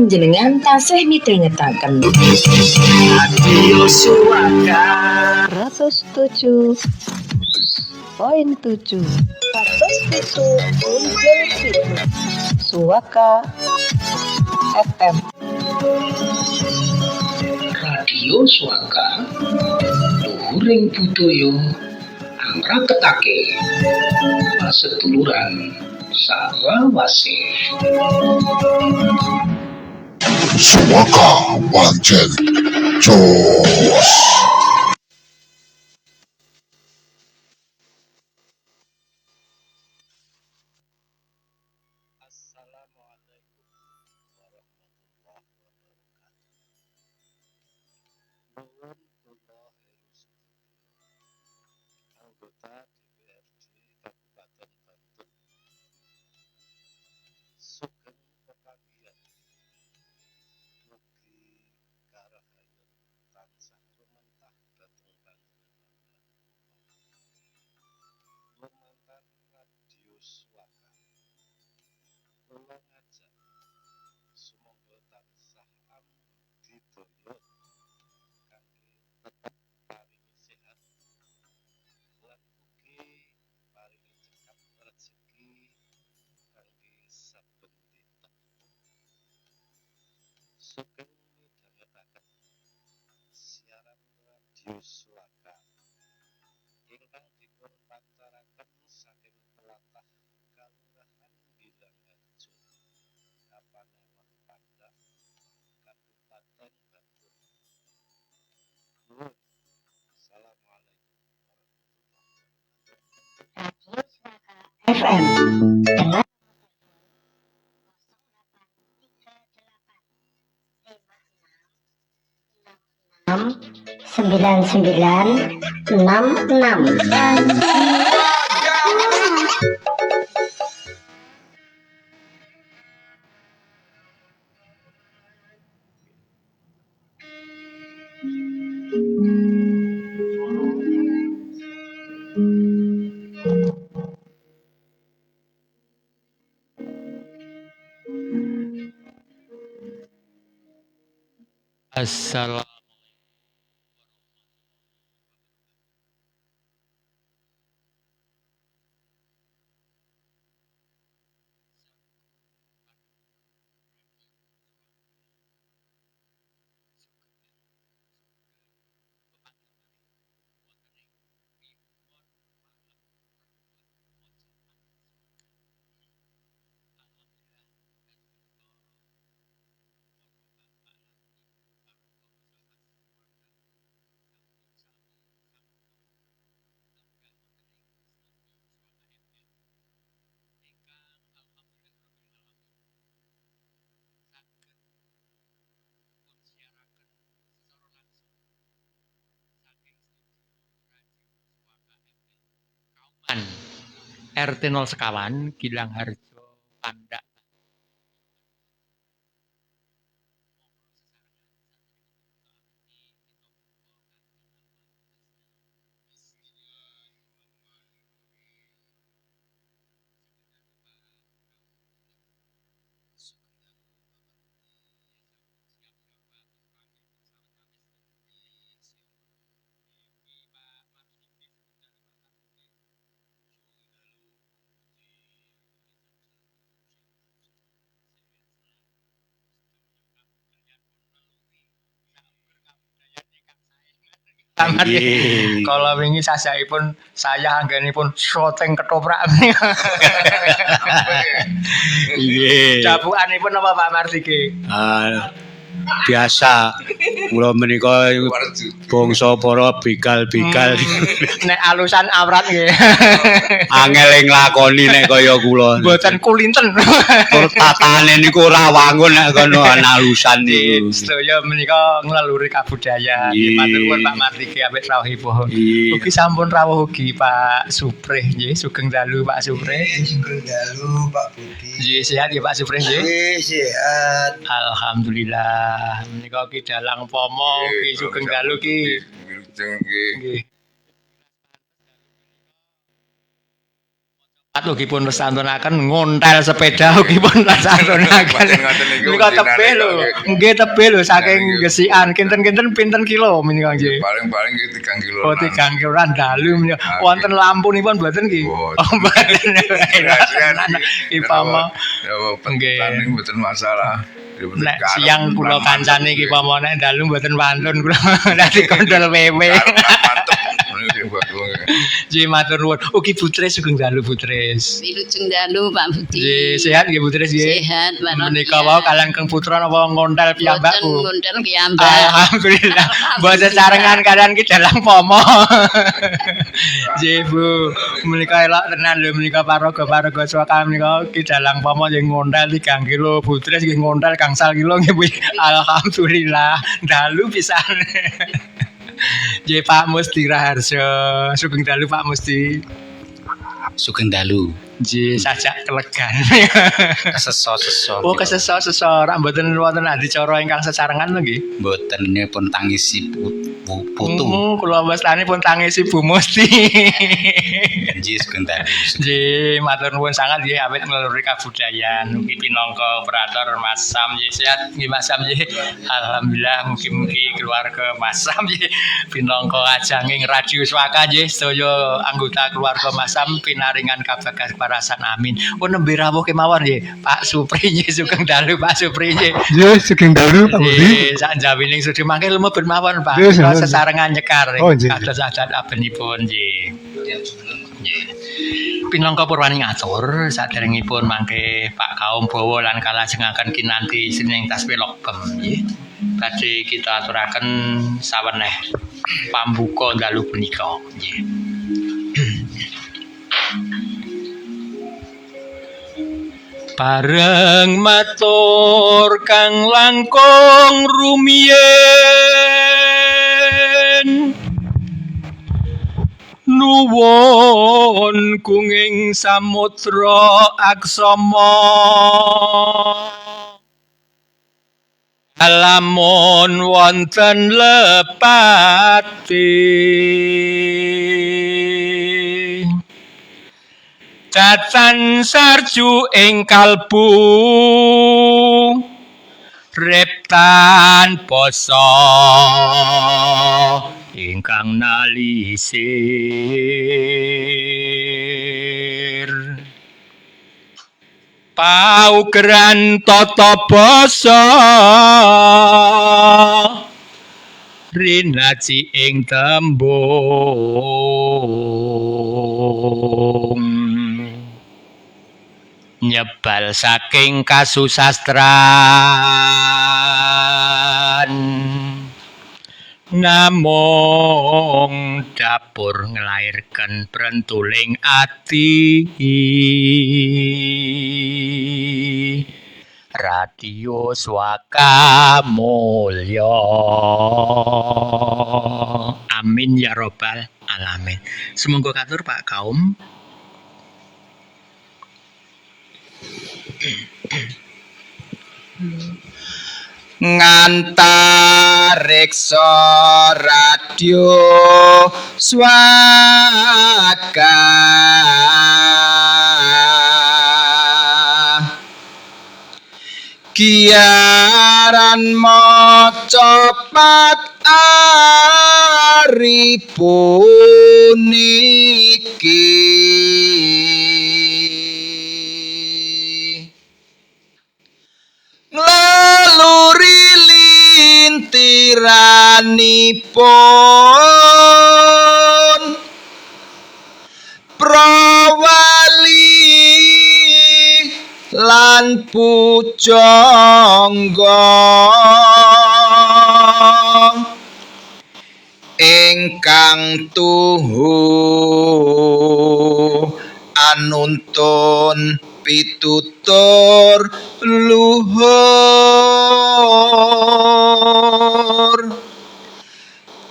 panjenengan tasih midhangetaken Radio Suaka 107.7 107.7 Suaka FM Radio Suaka luhuring budaya angraketake paseduluran salawase Suaka pancen jos. Anggota DPRD Kabupaten Bantul Sugeng Pepagian mugi karahayon tansah lumantar dhateng panjenengan lumantar Radio Suaka kula ngajak sumangga tansah amdidaya kangge tetep paringi sehat lan ugi paringi cekap rezeki kangge saben dinten. Sugeng midhangetaken siaran Radio Suaka ingkang dipun pantaraken saking tlatah Kalurahan Gilang-Harjo, Kapanewon Pandak, Kabupaten Bantul. Nuwun. Assalamualaikum FM dengan 9966. Assalamualaikum. RT 01 Gilang-Harjo Pandak. Kalau wingi sasaipun saya anggenipun syuting ketoprak. Nggih. Capukanipun apa Pak Martiki? Biasa kula menika bangsa para bigal-bigal. Nek alusan awrat nggih. Angel nglakoni nek kaya kula. Mboten kulinten. Tur tatane niku ora wangun nek kono alusan niku. Sedaya menika nglaluri kabudayaan. Matur nuwun Pak Martiki ambek rawuhipun. Ugi sampun rawuh ugi Pak Suprih nggih, sugeng dalu Pak Suprih. Sugeng dalu Pak Budi. Nggih sehat ya Pak Suprih nggih. Nggih sehat. Alhamdulillah. Menika ki dalang pomo ki sugeng dalu ki. Nggih. Nggih. Ugi pun pesantunaken ngontel sepeda ugi pun pesantunaken. Menika tebih lho. Nggih tebih lho saking Gesikan. Kinten-kinten pinten kilo menika nggih. Paling-paling 3 kilo. Oh 3 kiloan dalu menika. Wonten lampunipun mboten nggih. Oh mboten. Ipama nggih mboten masalah. Nek siang kula kancane iki pama nek dalu mboten pantun kula dadi kondol wewe. Nggih matur nuwun. Ugi Butris sugeng dalu Butris. Wilujeng dalu Pak Budi. Nggih sehat nggih Butris nggih. Sehat Pak. Menika wau kalian keng putra napa ngontel piyambak Bu? Ngontel piyambak. Alhamdulillah. Mboten sarengan kalian ki dalang pomo. Nggih Bu. Menika elok tenan lho menika paraga swaka menika ki dalang pomo nggih ngontel 3 kilo Butris nggih ngontel gangsal kilo nggih Bu. Alhamdulillah. Dalu pisan. Nggih Pak Musti Raharjo, sugeng dalu Pak Musti. Sugeng dalu. Nggih sajak kelegan. Keseso-seso. Oh keseso-seso rak mboten wonten adicara ingkang sesarengan lho nggih. Mboten pun tangisi putu. Kula mestani pun tangisi Bu Musti. Nggih sugeng dalu. Nggih matur nuwun sangat nggih awit ngleluri kabudayan ugi pinangka operator Mas Sam nggih sehat nggih Mas Sam nggih. Alhamdulillah mugi-mugi keluarga Mas Sam nggih pinangka ajanging Radio Swaka nggih sedaya anggota keluarga Mas Sam pinaringan kabagas parasan amin. Pun nembe rawuh kemawon nggih Pak Supri nggih sugeng dalu Pak Supri nggih. Nggih sugeng dalu Pak Budi. Nggih sak jawining sedhi mangke lumebet mawon Pak. Sesarengan nyekar kados adat abenipun nggih. Pinangka purwaning atur saderengipun mangke Pak Kaum Bawa lan kalajengaken kinanti sining tasbih lokbem nggih. Badhe kita aturaken saweneh pambuka dalu punika nggih. Bareng matur kang langkung rumiyin nuwun kunging samudra aksama lamun wonten lepati Catan sarju ing kalbu reptan poso ingkang nalisir paugeran tata basa rinaci ing tembung nyebal saking kasusastran namung dapur nglairken prentuling ati Radio Swaka Mulya amin ya robbal alamin. Semoga katur Pak Kaum. Ngantariksa Radio Swaka Kiaran maca pat puniki ngleluri lintiranipun prawali lan pujangga ingkang tuhu anuntun pitutur luhur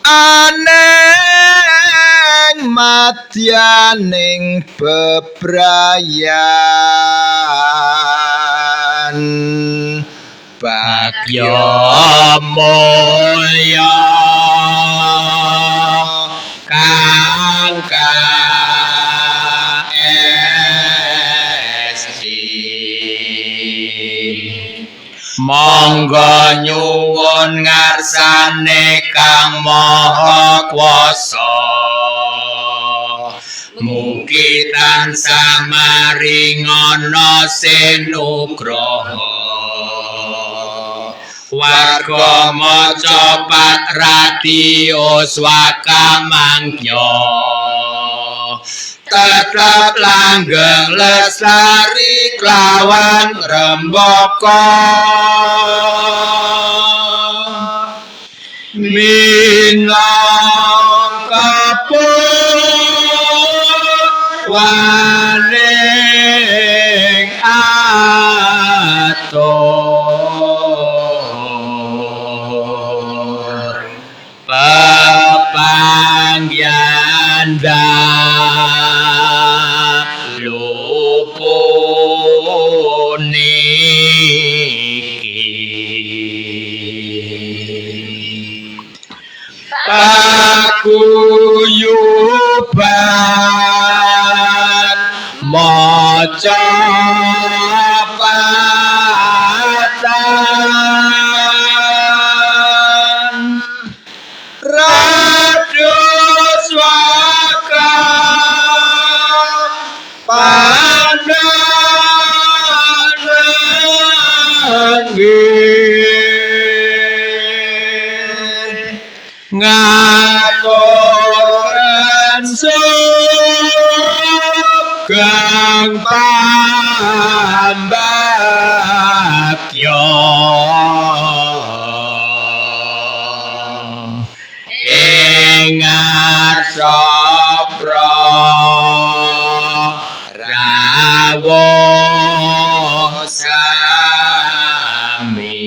aneng madyaning bebrayan bagya mulya kang kae Monggo nyuwun ngarsane Kang Maha Kuwasa mugi tansah maringana sinugraha warga maca radio swaka mangya tetap langgeng lestari kelawan rembaka minangka waning atur pepangyanda lupuni paguyuban maca patan radio swaka pandangan ngatoran sugeng pambagya ing ngarsa rawuh sami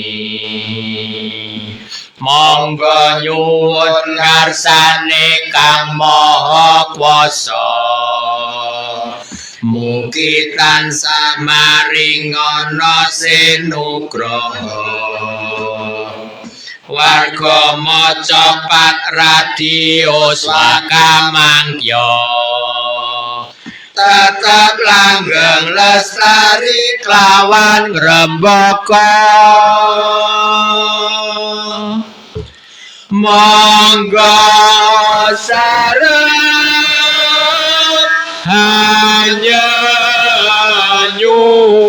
monggo nyuwun ngarsane Kang Maha Kuwasa mugi tansah maringana sinugraha warga maca radio swaka mangya tetap langgeng lestari kelawan rembaka monggo sareng hanya nyuwun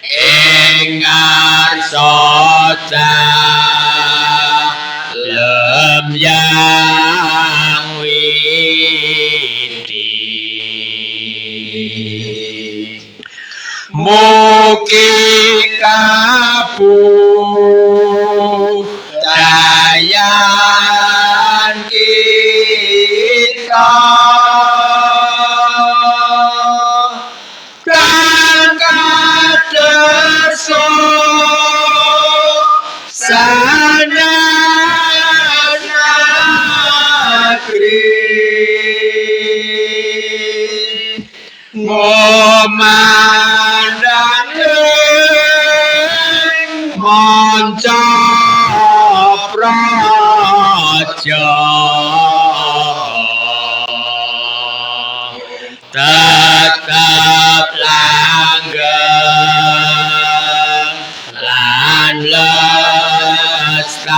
ing ngarsa dalem yang widi mugi kabudayan kita dan kaderso sanes negeri ngomandang manca praja tetap langgeng lan lestari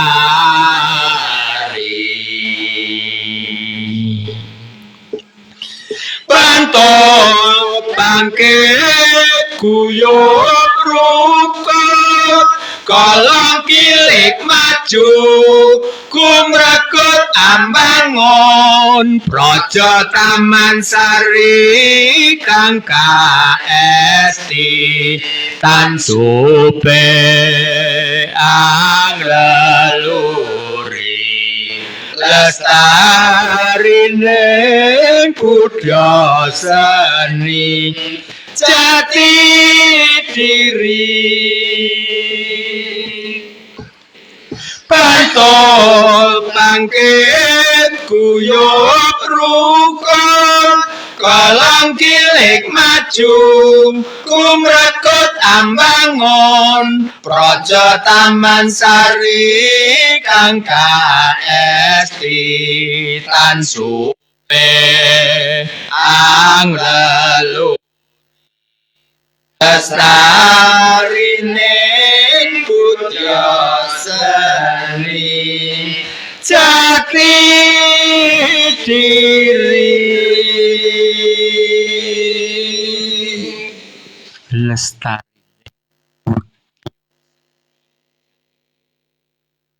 bantu bangkit guyub rukun kolong kilik maju kumrekut ambangun Praja Taman Sari kang kaesti tan supe angleluri lestarine budaya seni jati diri pantol bangkit guyub rukun kolang kilik maju kumrekut ambangun Praja Taman Sari kang kaesti tan Anglalu Lestarine Putya Seni Jati Diri Lestari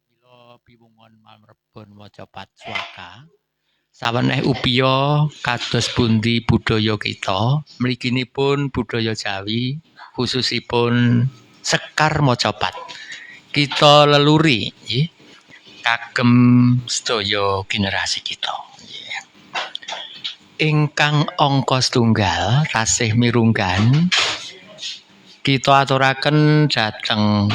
Bila piwungan mamrebon maca patswaka saweneh upiya kados pundi budaya kita mliginipun budaya Jawi khususipun Sekar Macapat kita leluri nggih kagem sedaya generasi kita nggih ingkang angka setunggal tasih mirunggan kita aturaken dhateng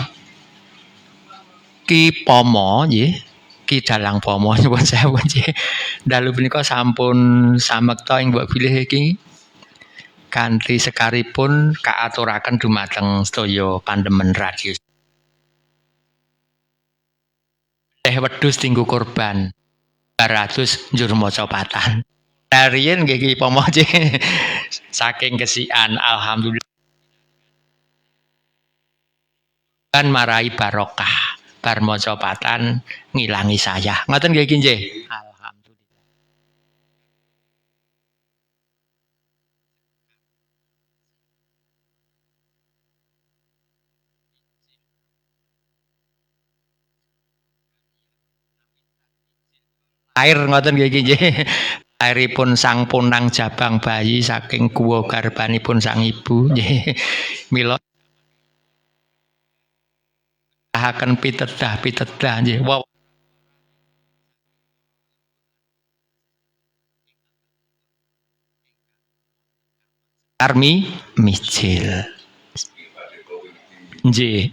Ki Pomo nggih Ki Dalang Pomo nyuwun sewu nggih. Dalu punika sampun samekta ing mbok bilih iki kanthi sekaripun kaaturaken dumateng sedaya pandemen radio. Wedhus tinggu korban 200 njur maca patan. Darien nggih Ki Pomo nggih. Saking kesian alhamdulillah kan marai barokah. Bar maca patan ngilangi sayah. Ngoten nggih nggih. Alhamdulillah. Air ngoten nggih nggih. Airipun sang punang jabang bayi saking guwa garbanipun sang ibu nggih. Mila akan pitedah nggih. Wow. Armi mijil. Nggih.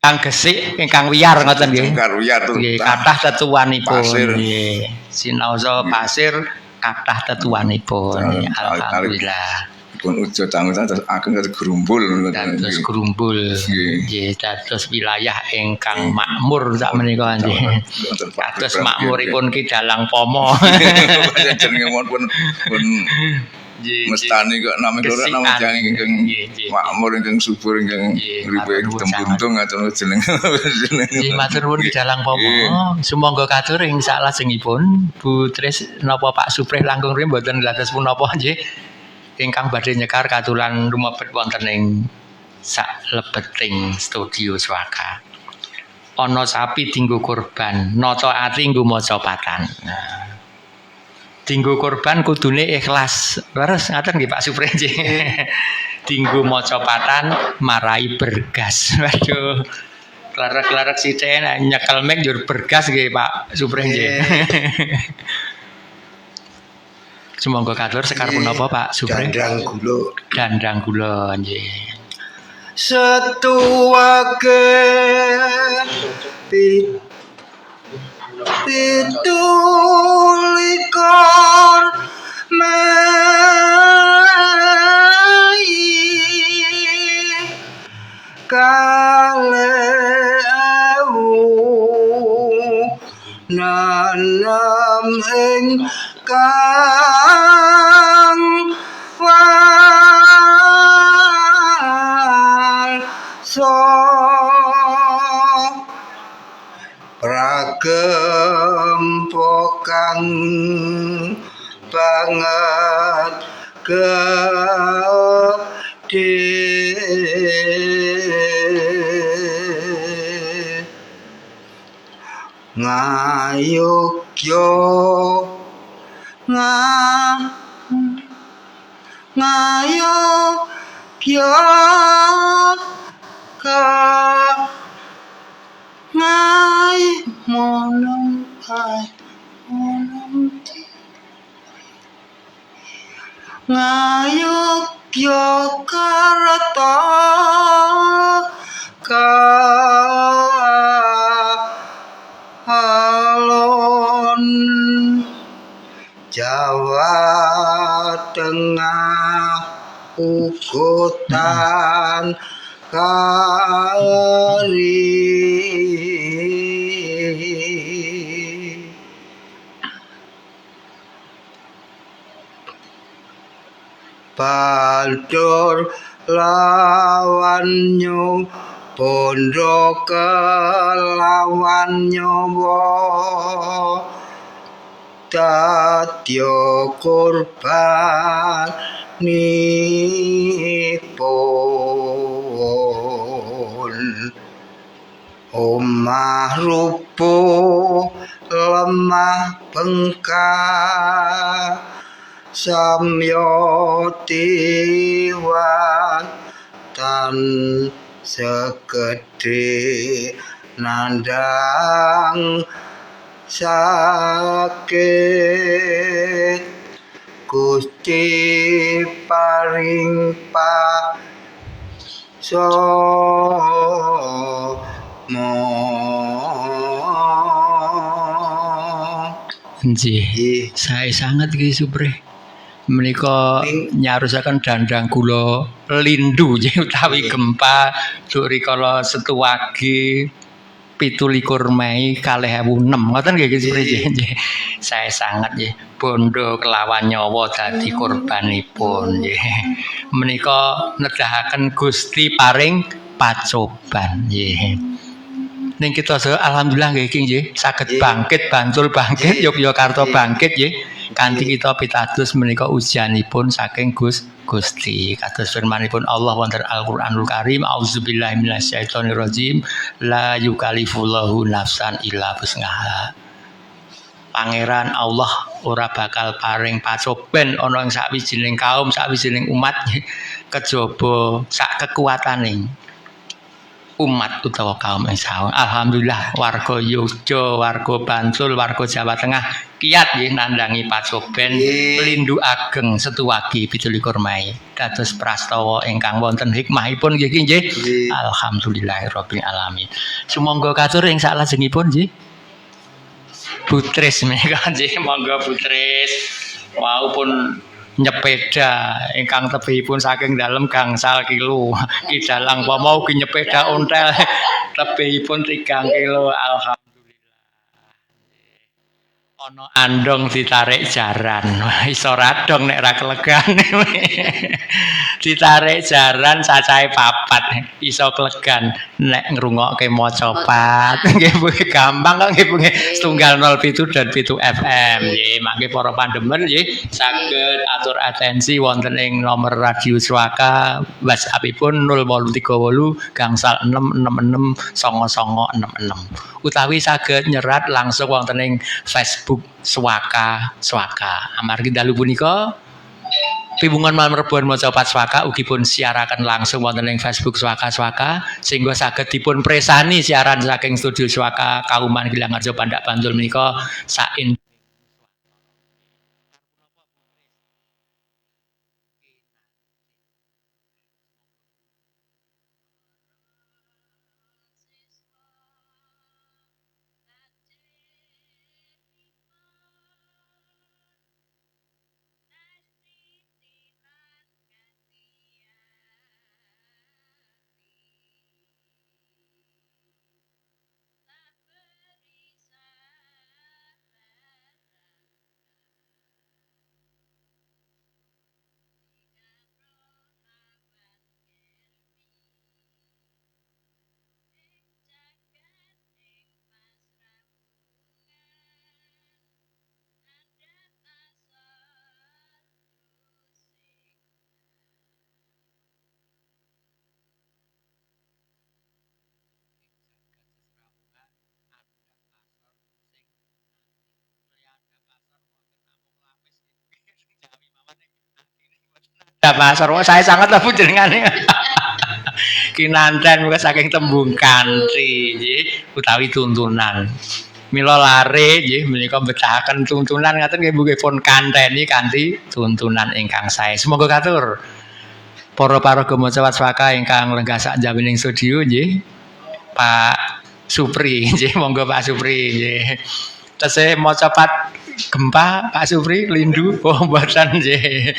Kang gesik ingkang wiyar ngoten nggih. Karo wiyar tuh. Nggih, kathah tetuanipun. Pasir. Nggih. Sinaosa pasir kathah tetuanipun. Alhamdulillah. Pun ujo tanggung terus ageng terus gerumbul Dados grumbul. Nggih, dados wilayah ingkang makmur sak menika nggih. Dados makmuripun Ki Dalang Pomo. Jenenge pun mestani kok nami kelurahan nama jang ingkang makmur ingkang subur ingkang uripe tembuntung atau jeneng. Nggih matur nuwun Ki Dalang Pomo. Sumangga katur ing salajengipun Bu Tris napa Pak Suprih langkung riyen mboten dados punapa nggih. Ingkang badhe nyekar katulan lumebet wonten ing saklebeting studio Swaka. Ana sapi dinggo kurban, nata ati nggo maca patan. Nah. Dinggo kurban kudune ikhlas. Leres ngaten nggih Pak Suprih nggih. Dinggo maca patan marai bergas. Waduh. Klarek-klarek sithik nyekel mic njur bergas nggih Pak Suprih nggih. Sumangga katur sekar punapa Pak Suprih? Dandang gula nggih. Setuwake pitulikon mai kaleu nanam ing kang walso ragem kang banget gede ngayogyo ngayogyo ka ngay monong ay monong ngayogyo karata ka alon Jawa Tengah ugutan kari Baldur lawan nyung bondo kelawan nyawa dadya kurban nipun omah rubuh lemah bengkak samyo tiwan tan segede nandang sakit Gusti paring Nggih, sae sanget iki Supre. Menika nyarusaken dandang kula lindu utawi gempa dur rikala Setu Wage 17 Mei 2006 ngoten nggih Supre nggih. Sae sanget nggih. Bondo kelawan nyawa dadi korbanipun nggih. Menika nedahaken Gusti paring pacoban nggih. Ning kita alhamdulillah nggih nggih saged bangkit bantul bangkit Yogyakarta bangkit nggih. Kanthi kita pitados menika ujianipun saking Gusti kados firmanipun Allah wonten Al-Qur'anul Karim auzubillahi minasyaitonirrajim la yukallifullahu nafsan illa wus'aha. Pangeran Allah ora bakal paring pacoban ana ing sawijining kaum sawijining umat kejaba sak kekuatane umat utawa kaum Islam. Alhamdulillah warga Yogya, warga Bantul, warga Jawa Tengah kiat nggih nandangi pacoban lindu ageng Setu Wage 17 Mei. Dados prastawa ingkang wonten hikmahipun nggih nggih. Alhamdulillahirabbil alamin. Sumangga katur ing salajengipun nggih. Butris menika nggih, monggo Butris. Wau pun nyepeda ingkang tebihipun saking dalem gangsal kilo ki dalang pomo ugi nyepeda ontel tebihipun 3 kilo alhamdulillah ana andong ditarik jaran iso radong nek ra kelegan ditarik jaran cacahe 4 iso klegan nek ngrungokke maca 4 nggih gampang kok nggih setunggal 07 dan 7 FM nggih mangke para pandemen nggih saged atur atensi wonten ing nomor radio Swaka WhatsApp-ipun 0838 gangsal 666 9966 utawi saged nyerat langsung wonten ing Facebook Swaka amargi dalu punika piwungan malam rebuan maca pat Swaka ugi pun siaraken langsung wonten ing Facebook Swaka sehingga saged dipun presani siaran saking studio Swaka Kauman Gilangarjo Pandak Bantul menika sain Pasar saya sangat lho jenengane. Kinanten muga saking tembung kanthi nggih utawi tuntunan. Mila lare nggih menika betahaken tuntunan ngaten nggih nggih pun kanteni kanthi tuntunan ingkang sae. Semoga katur. Para paraga maca waswaka ingkang lenggah sak jawining studio nggih. Pak Supri nggih monggo Pak Supri nggih. Tesih maca pat gempa Pak Supri lindu oh mboten nggih.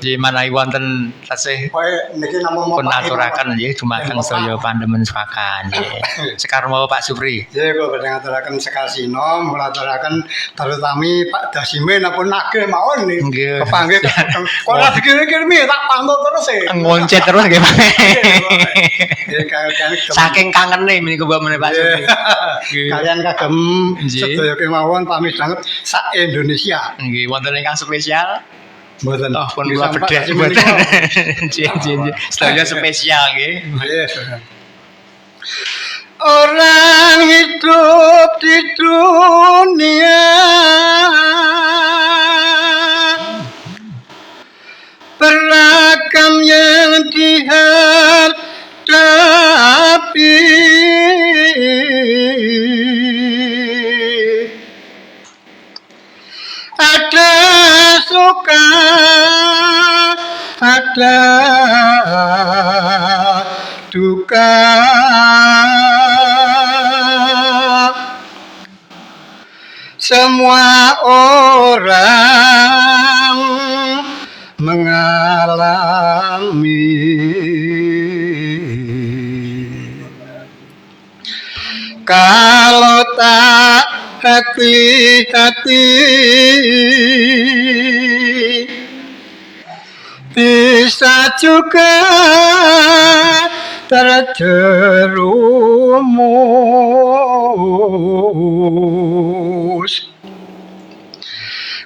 Nggih manawi wonten tasih pun aturaken nggih dumateng saya pandemen swaka nggih. Sekarang Pak Supri. Nggih kula badhe ngaturaken sekasino, mulaturaken terutami Pak Dasime napa nagih mawon nggih. Kepanggih kok ora dikir-kir mi tak pantau terus e. Ngoncet terus nggih Pak. Nggih kalian Saking kangene menika Mbak Pak Supri. kalian kagem sedaya kemawon pamit banget sak Indonesia. Nggih wonten ingkang spesial. Mboten. Oh pun kula bedhek mboten. Nggih. Sedaya spesial nggih. Orang hidup di dunia beragam yang dihadapi. Ada suka, ada duka. Semua orang mengalami. Kalau tak hati-hati bisa juga terjerumus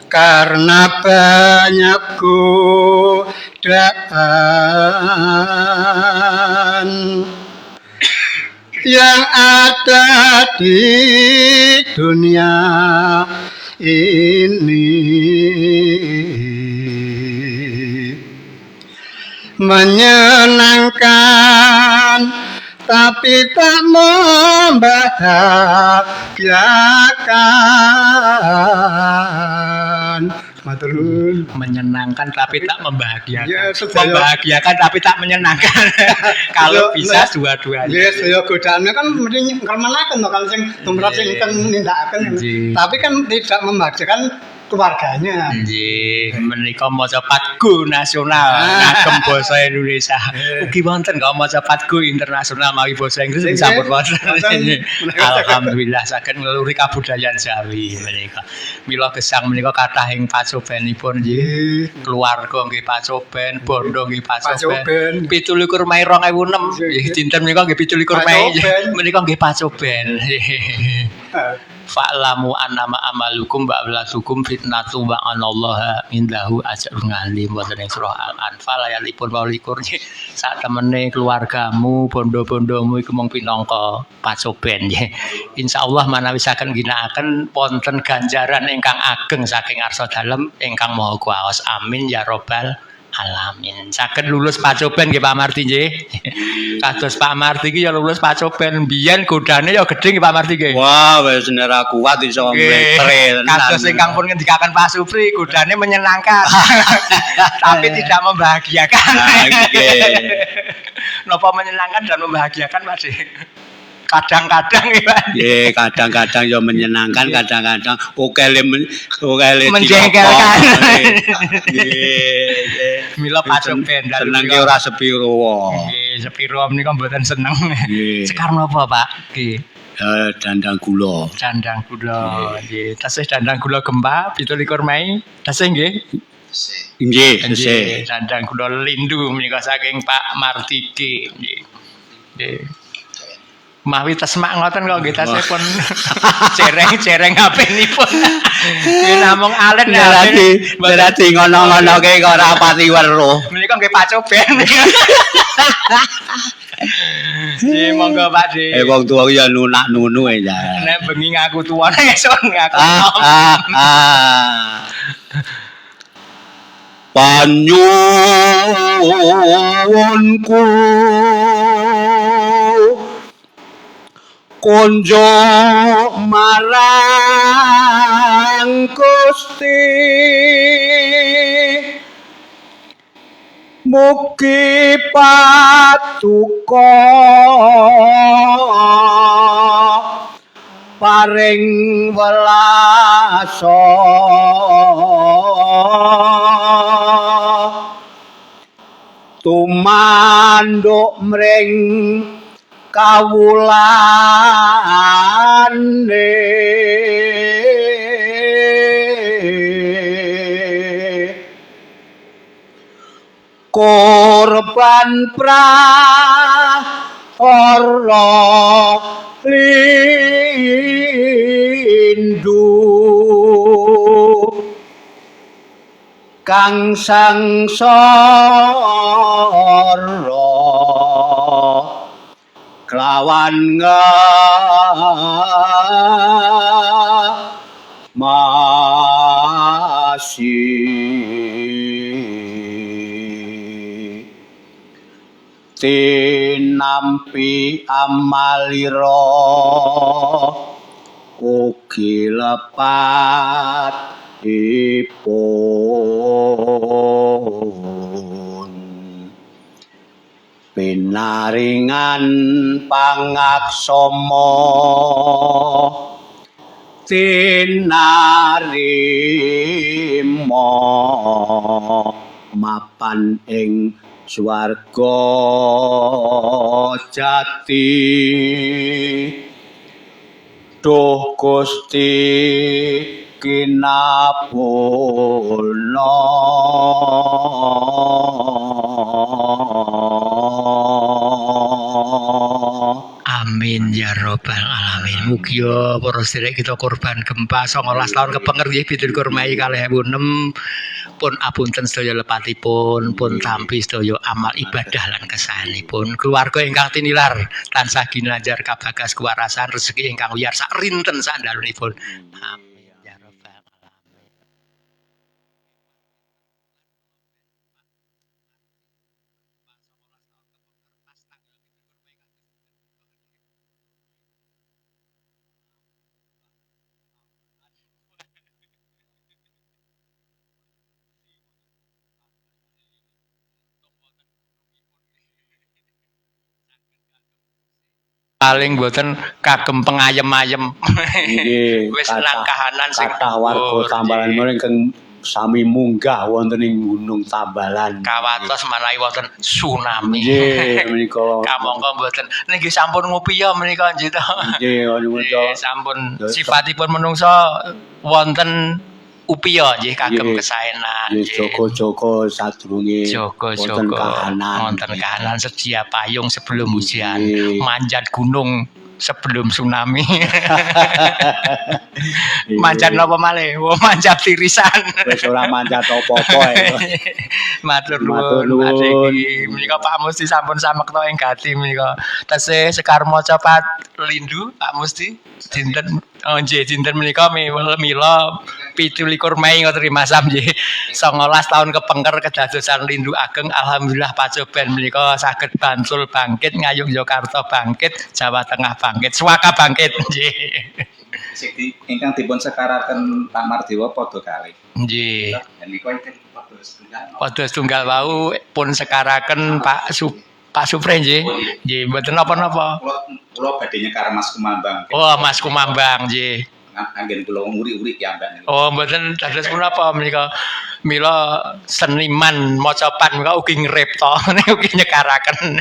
karena banyak godaan yang ada di dunia ini. Menyenangkan tapi tak membahagiakan. Matur nuwun. Menyenangkan tapi tak membahagiakan. Ya, sedaya. Membahagiakan tapi tak menyenangkan. Kalau bisa dua-duanya. Ya, saya godaannya kan mesti ngremanaken to kalau sing tumrap sing nindakaken. Tapi kan tidak membahagiakan keluarganya. Nggih, menika maca patgu nasional ngagem basa Indonesia. Ugi wonten kok maca patgu internasional mawi basa Inggris sampun wonten. Alhamdulillah saged ngleluri kabudayan Jawi menika. Mila gesang menika kathah ing pacobenipun nggih. Keluarga nggih pacoben, bondo nggih pacoben. 17 Mei 2006 nggih dinten menika nggih 17 Mei menika nggih pacoben. Fa'lamu annama amalukum ba'latukum fitnatu wa anallaha indahu ajrun alim. Wonten ing surah Al-Anfal ayat 22 sak temene keluargamu bondo-bondomu iku mung pinangka pacoben nggih. Insyaallah manawi saken ginakaken wonten ganjaran ingkang ageng saking arsa dalem ingkang maha kuwaos. Amin ya rabbal alamin. Saged lulus pacoben nggih Pak Marti nggih. Kados Pak Marti iki ya lulus pacoben. Biyen godane ya gedhe nggih Pak Marti nggih. Wah, wis ora kuat iso mletre tenan. Kados ingkang pun ngendikaken Pak Supri, godane menyenangkan. Tapi tidak membahagiakan. Napa menyenangkan dan membahagiakan Pak Dik? Kadang-kadang ya Pak. Nggih, kadang-kadang ya menyenangkan, kadang-kadang okele menjengkelkan. Nggih. Mila pacoben senenge ora sepiro wae. Nggih, sepiro menika mboten seneng. Sekarang apa Pak? Nggih. Dandang gula. Dandang gula. Nggih, tasih dandang gula gempa 17 Mei. Tasih nggih. Nggih, tesih. Dandang gula lindu menika saking Pak Martiki nggih. Nggih. Mawi tesmak ngoten kok nggih tasih pun cereng-cereng HP-nipun. Nggih namung alen berarti ngono-ngono ke kok ora pati weruh. Menika nggih pacoben. Nggih monggo Pak Dik. Wong tuwa ya nunak-nunu ya. Nek bengi ngaku tuwa esuk ngaku. panyuwunku konjo marang Gusti mugi patuko paring welasa tumanduk mring kawulane korban prahara lindu kang sangsara kelawan masih tinampi amalira ugi lepatipun pinaringan pangaksama tinarima mapan ing swarga jati duh Gusti kinapurna Amin ya robbal alamin. Mugi para sedherek kita korban gempa 19 tahun kepenger nggih bidul kurmai 2006 pun apunten sedaya lepatipun pun tampi sedaya amal ibadah lan kesaenipun keluarga ingkang tinilar tansah ginanjar kabagas kewarasan rezeki ingkang wiyar sak rinten sandalunipun. Amin ya robbal alamin. Paling mboten kagem pengayem-ayem. nggih Wis nang kahanan sing kathah warga Tambalan mriki ingkang sami munggah wonten ing Gunung Tambalan. kawatos manawi wonten tsunami. Nggih menika Kamangka mboten nggih sampun ngopi ya menika nggih to. nggih Nggih sampun sifatipun menungsa wonten upaya nggih kagem kesaenan. nggih jaga-jaga sadurunge wonten kahanan. Wonten kahanan sedia payung sebelum hujan, manjat gunung sebelum tsunami. Manjat napa malih? Oh, manjat tirisan. Wis ora manjat apa-apa Matur nuwun. Menika Pak Musti sampun samekta ing gati menika. Tesih sekar maca lindu Pak Musti dinten nggih dinten menika mila 17 Mei ngoten Mas Sam nggih. 19 tahun kepengker kedadosan lindu ageng alhamdulillah pacoban menika saged Bantul bangkit, Ngayung Yogyakarta bangkit, Jawa Tengah bangkit, Suaka bangkit nggih. Ingkang dipun sekaraken Pak Mardewa padha kalih. Nggih. Menika ingkang padha setunggal. Padha setunggal wau pun sekaraken Pak Supre nggih. Nggih, mboten napa-napa. Kula badhe nyekar Mas Kumambang. Oh, Mas Kumambang nggih. Anggen kula nguri-uri piyambak niku. Oh, mboten dados punapa menika. Mila seniman macapan menika ugi ngripta, ugi nyekaraken.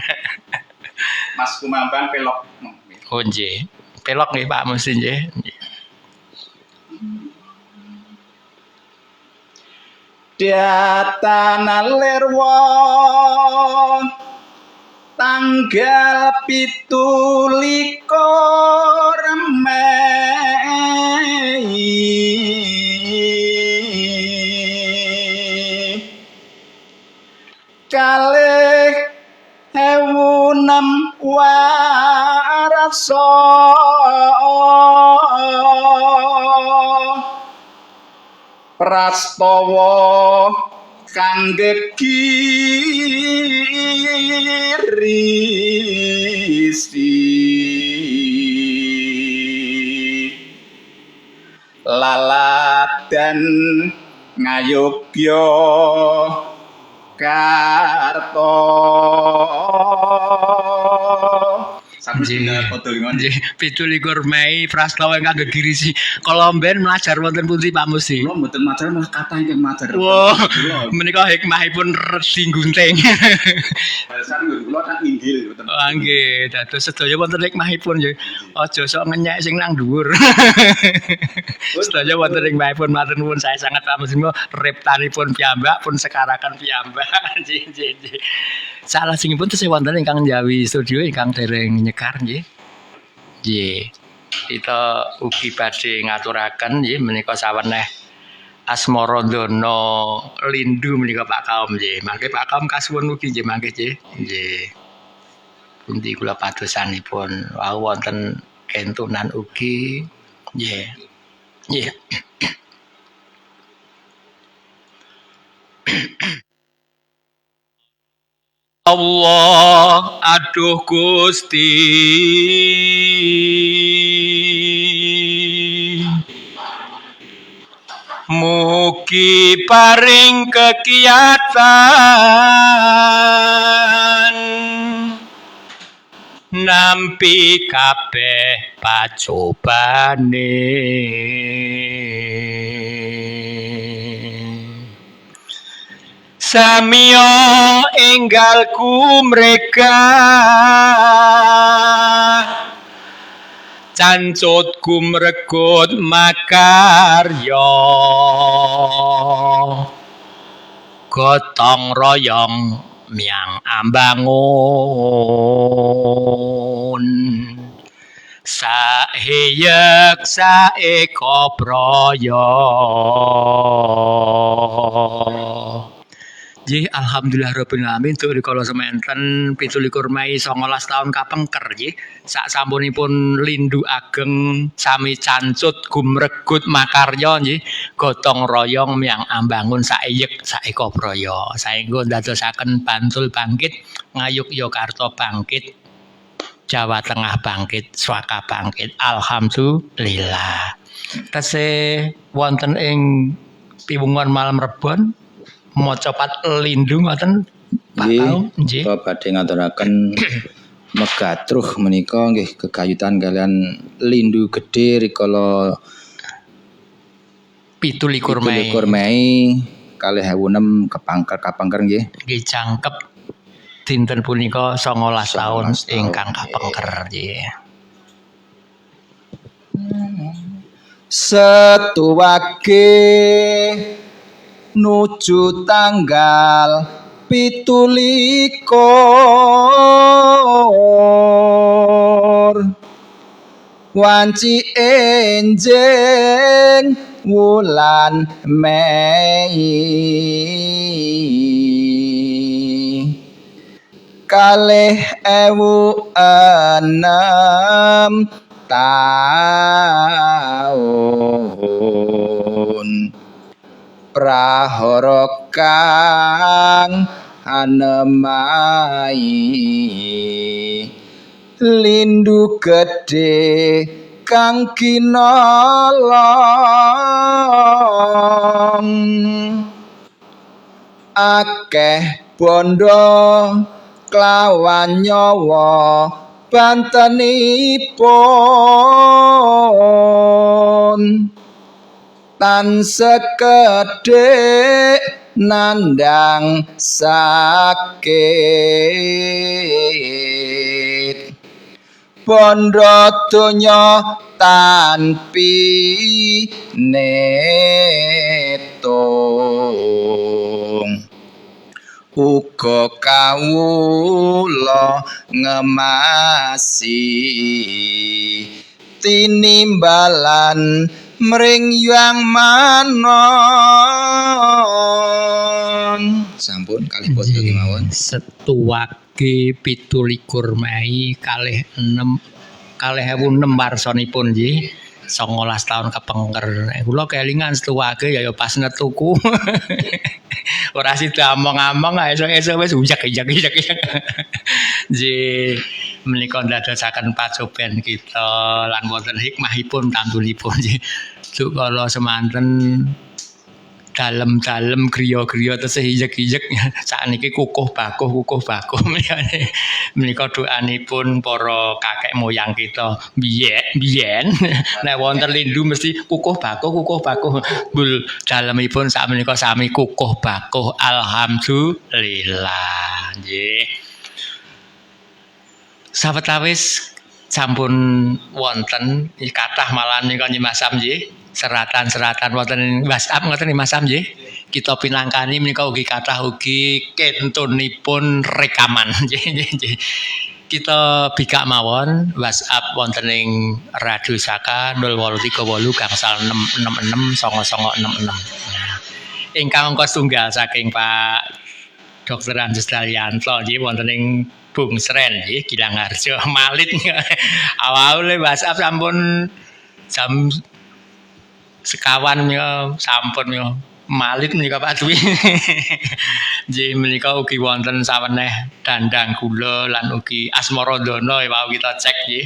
Mas Kumambang pelok. Oh nggih. Pelok nggih Pak Musti nggih. Diatana lerwa tanggal 17 Mei kalih 2006 warasa prastawa kang gegirisi laladan ngayogya karto Nggih. Nggih, 17 Mei prastawa ingkang gegirisi. Kala mben mlajar wonten pundi Pak Musi? kula mboten majar malah kathah ingkang majar. Wah, menika hikmahipun redi gunting. Balasan kula tak inggil mboten. Oh, nggih, dados sedaya wonten hikmahipun nggih. Aja sok ngenyek sing nang dhuwur. Sedaya wonten hikmahipun matur nuwun saya sangat Pak Musi. Reptanipun piyambak pun sekarakan piyambak. Nggih, nggih, nggih. Salah singipun tesih wonten ingkang njawi studio ingkang dereng nyekar nggih. Nggih. Kita ugi badhe ngaturaken nggih menika saweneh asmara dana lindu menika Pak Kaum nggih. Mangke Pak Kaum kasuwun ugi nggih mangke nggih. Nggih. Pundi kula padosanipun wau wonten kentunan ugi nggih. Nggih. Allah aduh Gusti mugi paring kekiyatan nampi kabeh pacobane Samio enggalku mereka cancut gumregut makarya gotong royong miang ambangun saheyek saeko proyo. Nggih, alhamdulillah rabbil alamin tur rikala semanten 17 Mei 19 taun kapengker nggih. Sak sampunipun lindu ageng sami cancut gumregut makarya nggih, gotong royong miang ambangun saeyek saeka praya. Saengga ndadosaken Bantul bangkit, Ngayogyakarta bangkit, Jawa Tengah bangkit, Swaka bangkit. Alhamdulillah. Tesih wonten ing piwungan malam Rebon maca pat lindu ngoten Pak Kaum nggih. Kula badhe ngaturaken megatruh menika nggih gegayutan kalian lindu gedhe rikala 17 Mei 2006 kapengker nggih. Nggih jangkep dinten punika 19 taun ingkang kapengker nggih. Setuwake nuju tanggal 17 wanci enjing wulan Mei 2006 taun prahara kang anemai lindu gedhe kang kinolong akeh bondo klawan nyawa bantenipun tan sekedhik nandang sakit bondo donya tanpi netung uga kawula ngemasi tinimbalan mring yang manon sampun kalih boten kemawon Setuwake 17 Mei 2006 warsanipun nggih 19 tahun kepengker. Kula kelingan setuwake ya pas netuku. Ora sida omong-omong esuk-esuk wis ujak-ujak. Ji menika ndadosaken pacoban kita lan wonten hikmahipun tantunipun nggih. Kala semanten dalem-dalem griya-griya tesih ijek-ijek sakniki kukuh bakuh menika doanipun para kakek moyang kita biyen nek wonten lindu mesti kukuh bakuh bul dalemipun sakmenika sami kukuh bakuh alhamdulillah nggih sawetawis sampun wonten kathah malah nika Mas Sam nggih seratan-seratan wonten WhatsApp ngoten Mas Sam nggih. Kita pinangkani menika ugi kathah ugi kentunipun rekaman nggih. Kita bikak mawon WhatsApp wonten ing Radio Saka 0838 gangsal 666 ingkang angka setunggal saking Pak Dr. Andes Daryanto nggih wonten ing Bung Sren nggih Gilangarjo Malit. Awal WhatsApp sampun jam sekawan sampun Malit menika Pak Dwi. Nggih menika ugi wonten saweneh dandang gula lan ugi asmaradana wau kita cek nggih.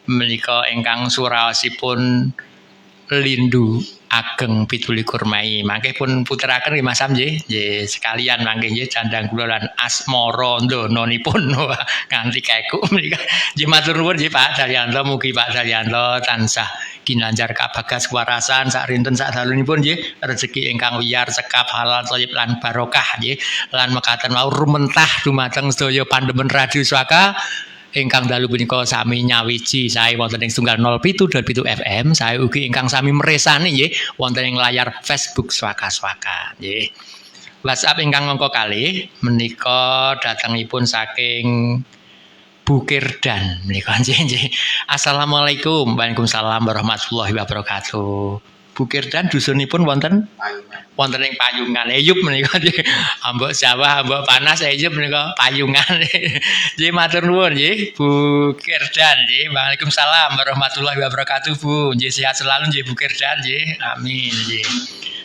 Menika ingkang suraosipun lindu ageng 17 Mei. Mangke pun puteraken nggih Mas Sam nggih. Nggih sekalian mangke nggih dandang kula lan asmarandananipun nganti keku menika. Nggih matur nuwun nggih Pak Daryanto, mugi Pak Daryanto tansah ginanjar kabagas warasan sak rinten sak dalunipun nggih rezeki ingkang wiyar cekap halal thayyib lan barokah nggih lan mekaten wau rumentah dumateng sedaya pandemen Radio Swaka ingkang dalu punika sami nyawiji sae wonten ing 07.7 FM sae ugi ingkang sami mresani nggih wonten ing layar Facebook Swaka nggih. WhatsApp ingkang angka kalih menika datangipun saking Bukirdan menika nggih. Assalamualaikum. Waalaikumsalam warahmatullahi wabarakatuh. Bukirdan dusunipun wonten ing Payungan. Eyup menika nggih. Ambok Jawa, ambok panas Eyup menika Payungan. Nggih matur nuwun nggih Bukirdan nggih. Waalaikumsalam warahmatullahi wabarakatuh Bu. Nggih sehat selalu nggih Bukirdan nggih. Amin nggih.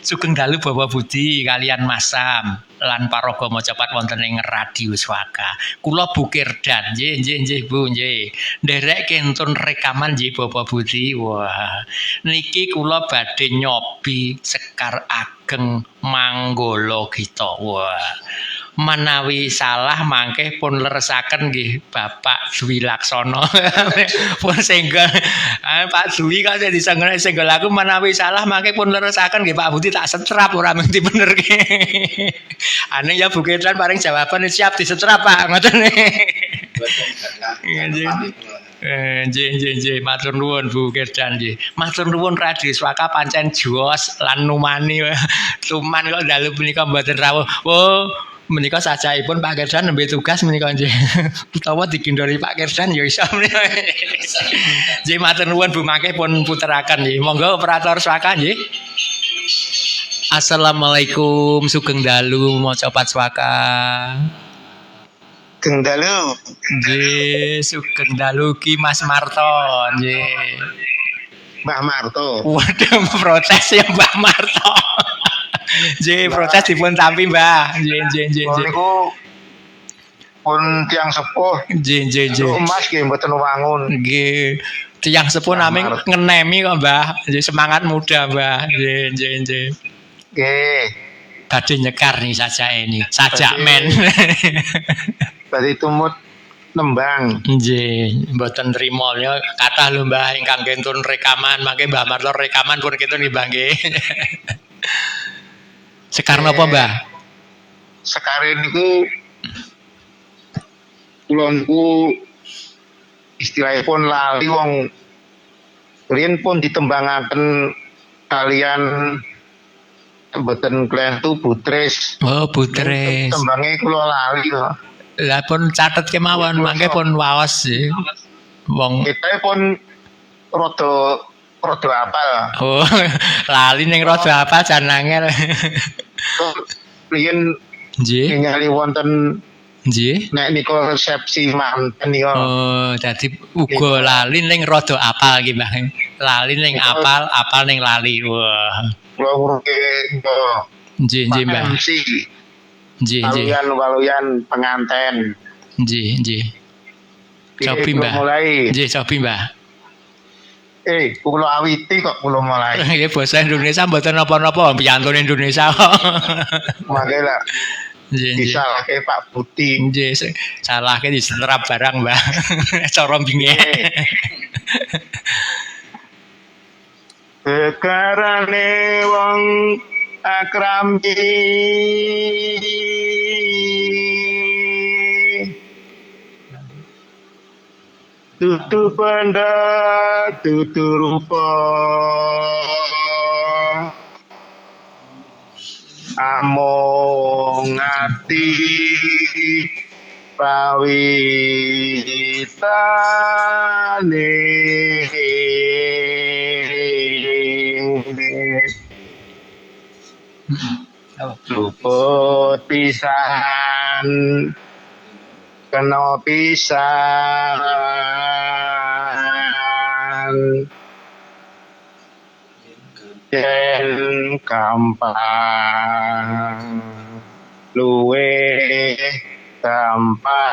Sugeng dalu Bapak Budi kalian Mas Sam lan paraga Macapat wonten ing Radio Swaka. Kula Bukirdan nggih Bu nggih. Nderek kentun rekaman nggih Bapak Budi. Wah. Niki kula badhe nyobi Sekar Ageng Manggala Gita. Wah. Menawi salah mangke pun leresaken nggih Bapak Dwi Laksono. Pun senggol Pak Dwi kok disenggol aku menawi salah mangke pun leresaken nggih Pak Budi tak setrap ora mesti bener nggih. Ane ya Bukirdan paring jawaban siap disetrap Pak ngoten. Nggih matur nuwun Bukirdan nggih. Matur nuwun Radio Swaka pancen jos lan numani. Cuman kok dalu punika mboten rawuh. Oh menika sajaipun Pak Kirdan nembe tugas menika nggih. Utawa dikindori Pak Kirdan ya iso menika. Nggih matur nuwun Bu mangke pun puteraken nggih. Monggo operator Swaka nggih. Assalamualaikum sugeng dalu Macapat Swaka. Sugeng dalu. Nggih sugeng dalu Ki Mas Marto nggih. Mbah Marto. Waduh protes ya Mbah Marto. Nggih, protes dipun tampi, Mbah. Nggih. Niku pun tiyang sepuh. Nggih. Mas nggih mboten wangun. Nggih. Tiyang sepuh nami ngenemi kok, Mbah. Nggih, semangat muda, Mbah. Nggih. Nggih. Badhe nyekar nih saja ini. Sajak men. Badhe tumut nembang. Nggih, mboten trima ya kathah lho Mbah ingkang kentun rekaman, mangke Mbah Marto rekaman pun kentun nggih, Mbah nggih. Sekar napa, Mbah? Sekare niku kula niku istilahipun lali wong riyen pun ditembangaken kalian mboten klentu Butris. Oh, Butris. Tembange kula lali kok. Lah pun catet kemawon, mangke pun waos sih. Wong kita pun rada apal. Oh, lali ning rada apal jan angel. Riyen nggih ningali wonten Nggih. Nek niku resepsi manten niku. Oh, dadi uga lali ning rada apal iki, Mbah. Lali ning apal, apal ning lali. Wah. Kula ngurunke Nggih, nggih, Mbah. MC. Nggih, nggih. Waluyan penganten. Nggih, nggih. Cobi, Mbah. Mulai. Nggih, cobi, Mbah. Kula awiti kok kula mulai. Nggih, basa Indonesia mboten napa-napa, piyantun Indonesia. Mangke lah. Nggih, nggih. Disalahke Pak Budi. Nggih, salahke diserap barang, Mbah. Cara binge. Kekarane wong akrambi tutu benda tutu rupa among ati pawitane luput pisan kena pisan yen gampang luwe gampang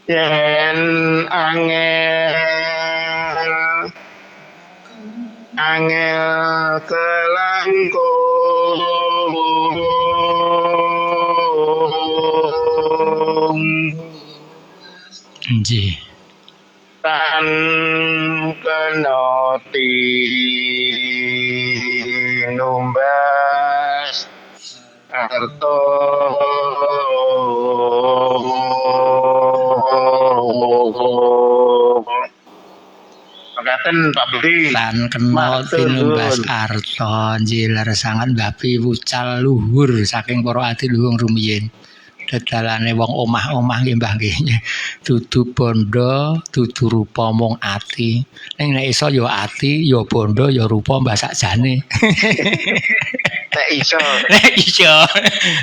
yen angel kelangkung Nggih. tan kena tinumbas arto Makaten Pak Budi. Lan kena tinumbas arta njilar sangan babi wucal luhur saking para adiluhung rumiyin. Dadalane wong omah-omah nggih Mbah nggih. Dudu bondo, dudu rupa mung ati. Ning nek iso ya ati, ya bondo, ya rupa mbah sakjane. Nek iso. Nek iso.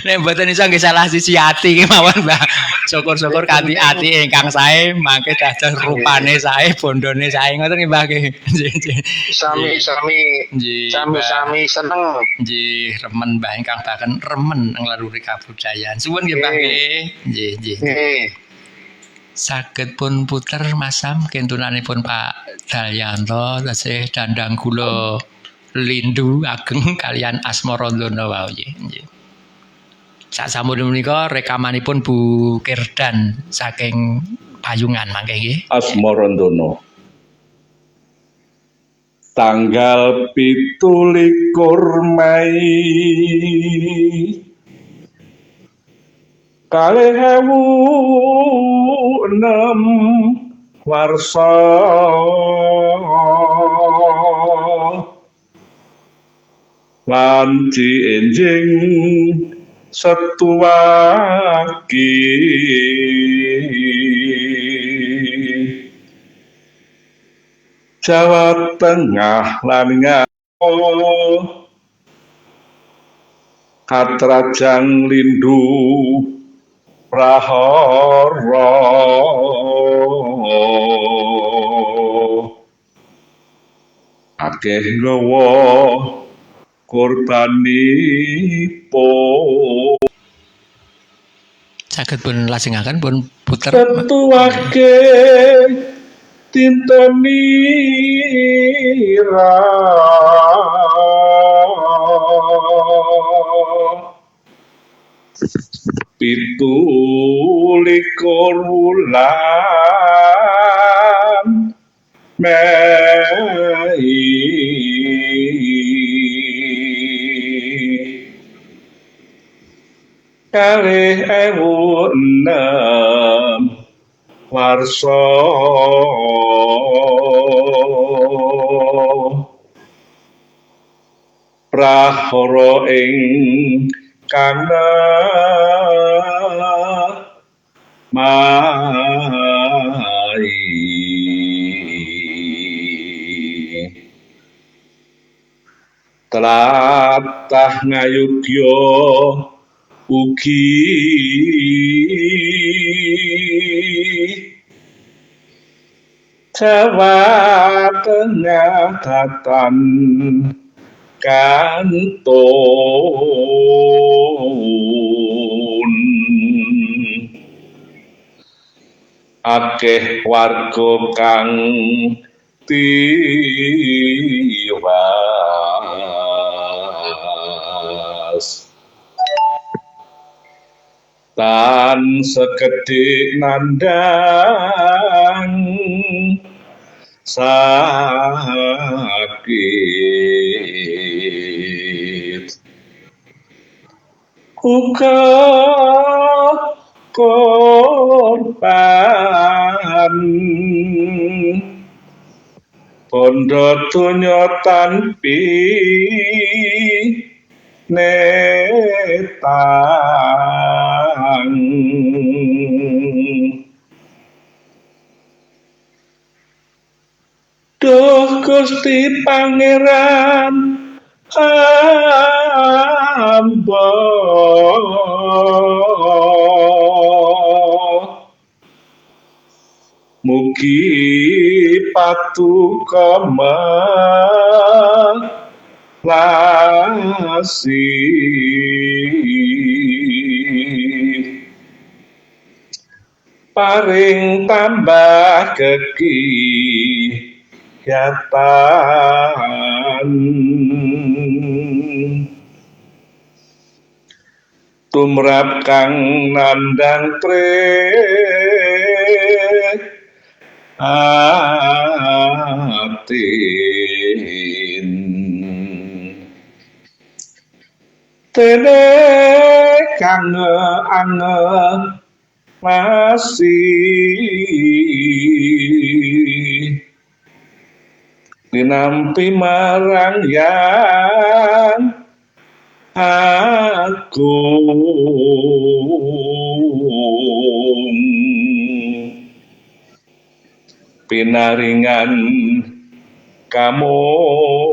Nek mboten iso nggih salah sisi ati ki mawon Mbah. Syukur-syukur kanthi ati ingkang sae mangke dados rupane sae, bondone sae ngoten nggih Mbah nggih. Sami-sami seneng. Nggih, remen Mbah ingkang baken remen nglaruri kabudayaan. Suwun nggih Mbah nggih. Nggih, nggih. Saged pun puter masam kentunanipun Pak Dalyanto tasih dandang kula lindu ageng kalian Asmarandono wau nggih. Sasampun menika rekamanipun Bu Kirdan saking Payungan mangke nggih. Asmarandono. Tanggal 17 Mei 2006 warsa lan enjing setuwaki Jawa Tengah lan Ngawi Katrajang Lindu Prahara akeh nggawa korbanipun Saged pun lajengaken pun puter tetuake tintonira pitu likur wulan Mei kalih ewu enem warsa prahara ing kana mai tlatah ngayugya ugi Jawa Tengah Tatan kantun akeh warga kang tiwas tan sekedhik nandang sakit uga korban bondo donya tanpi netang Duh Gusti Pangeran hamba mugi patuko melasi paring tambah kegiyatan tumrap kang nandang atin tene kang masih dinampi marang yang agung pinaringan kamulyan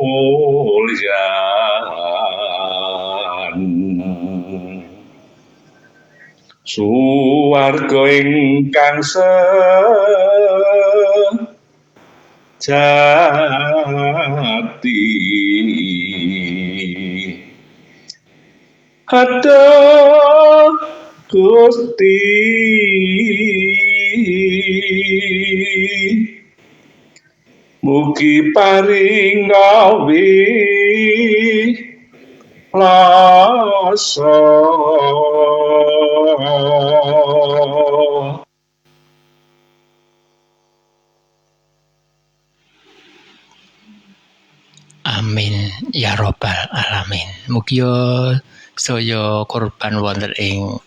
suwarga ingkang sejati aduh Gusti mugi paring lasa Amin ya robbal alamin. Mugi saya korban wonten ing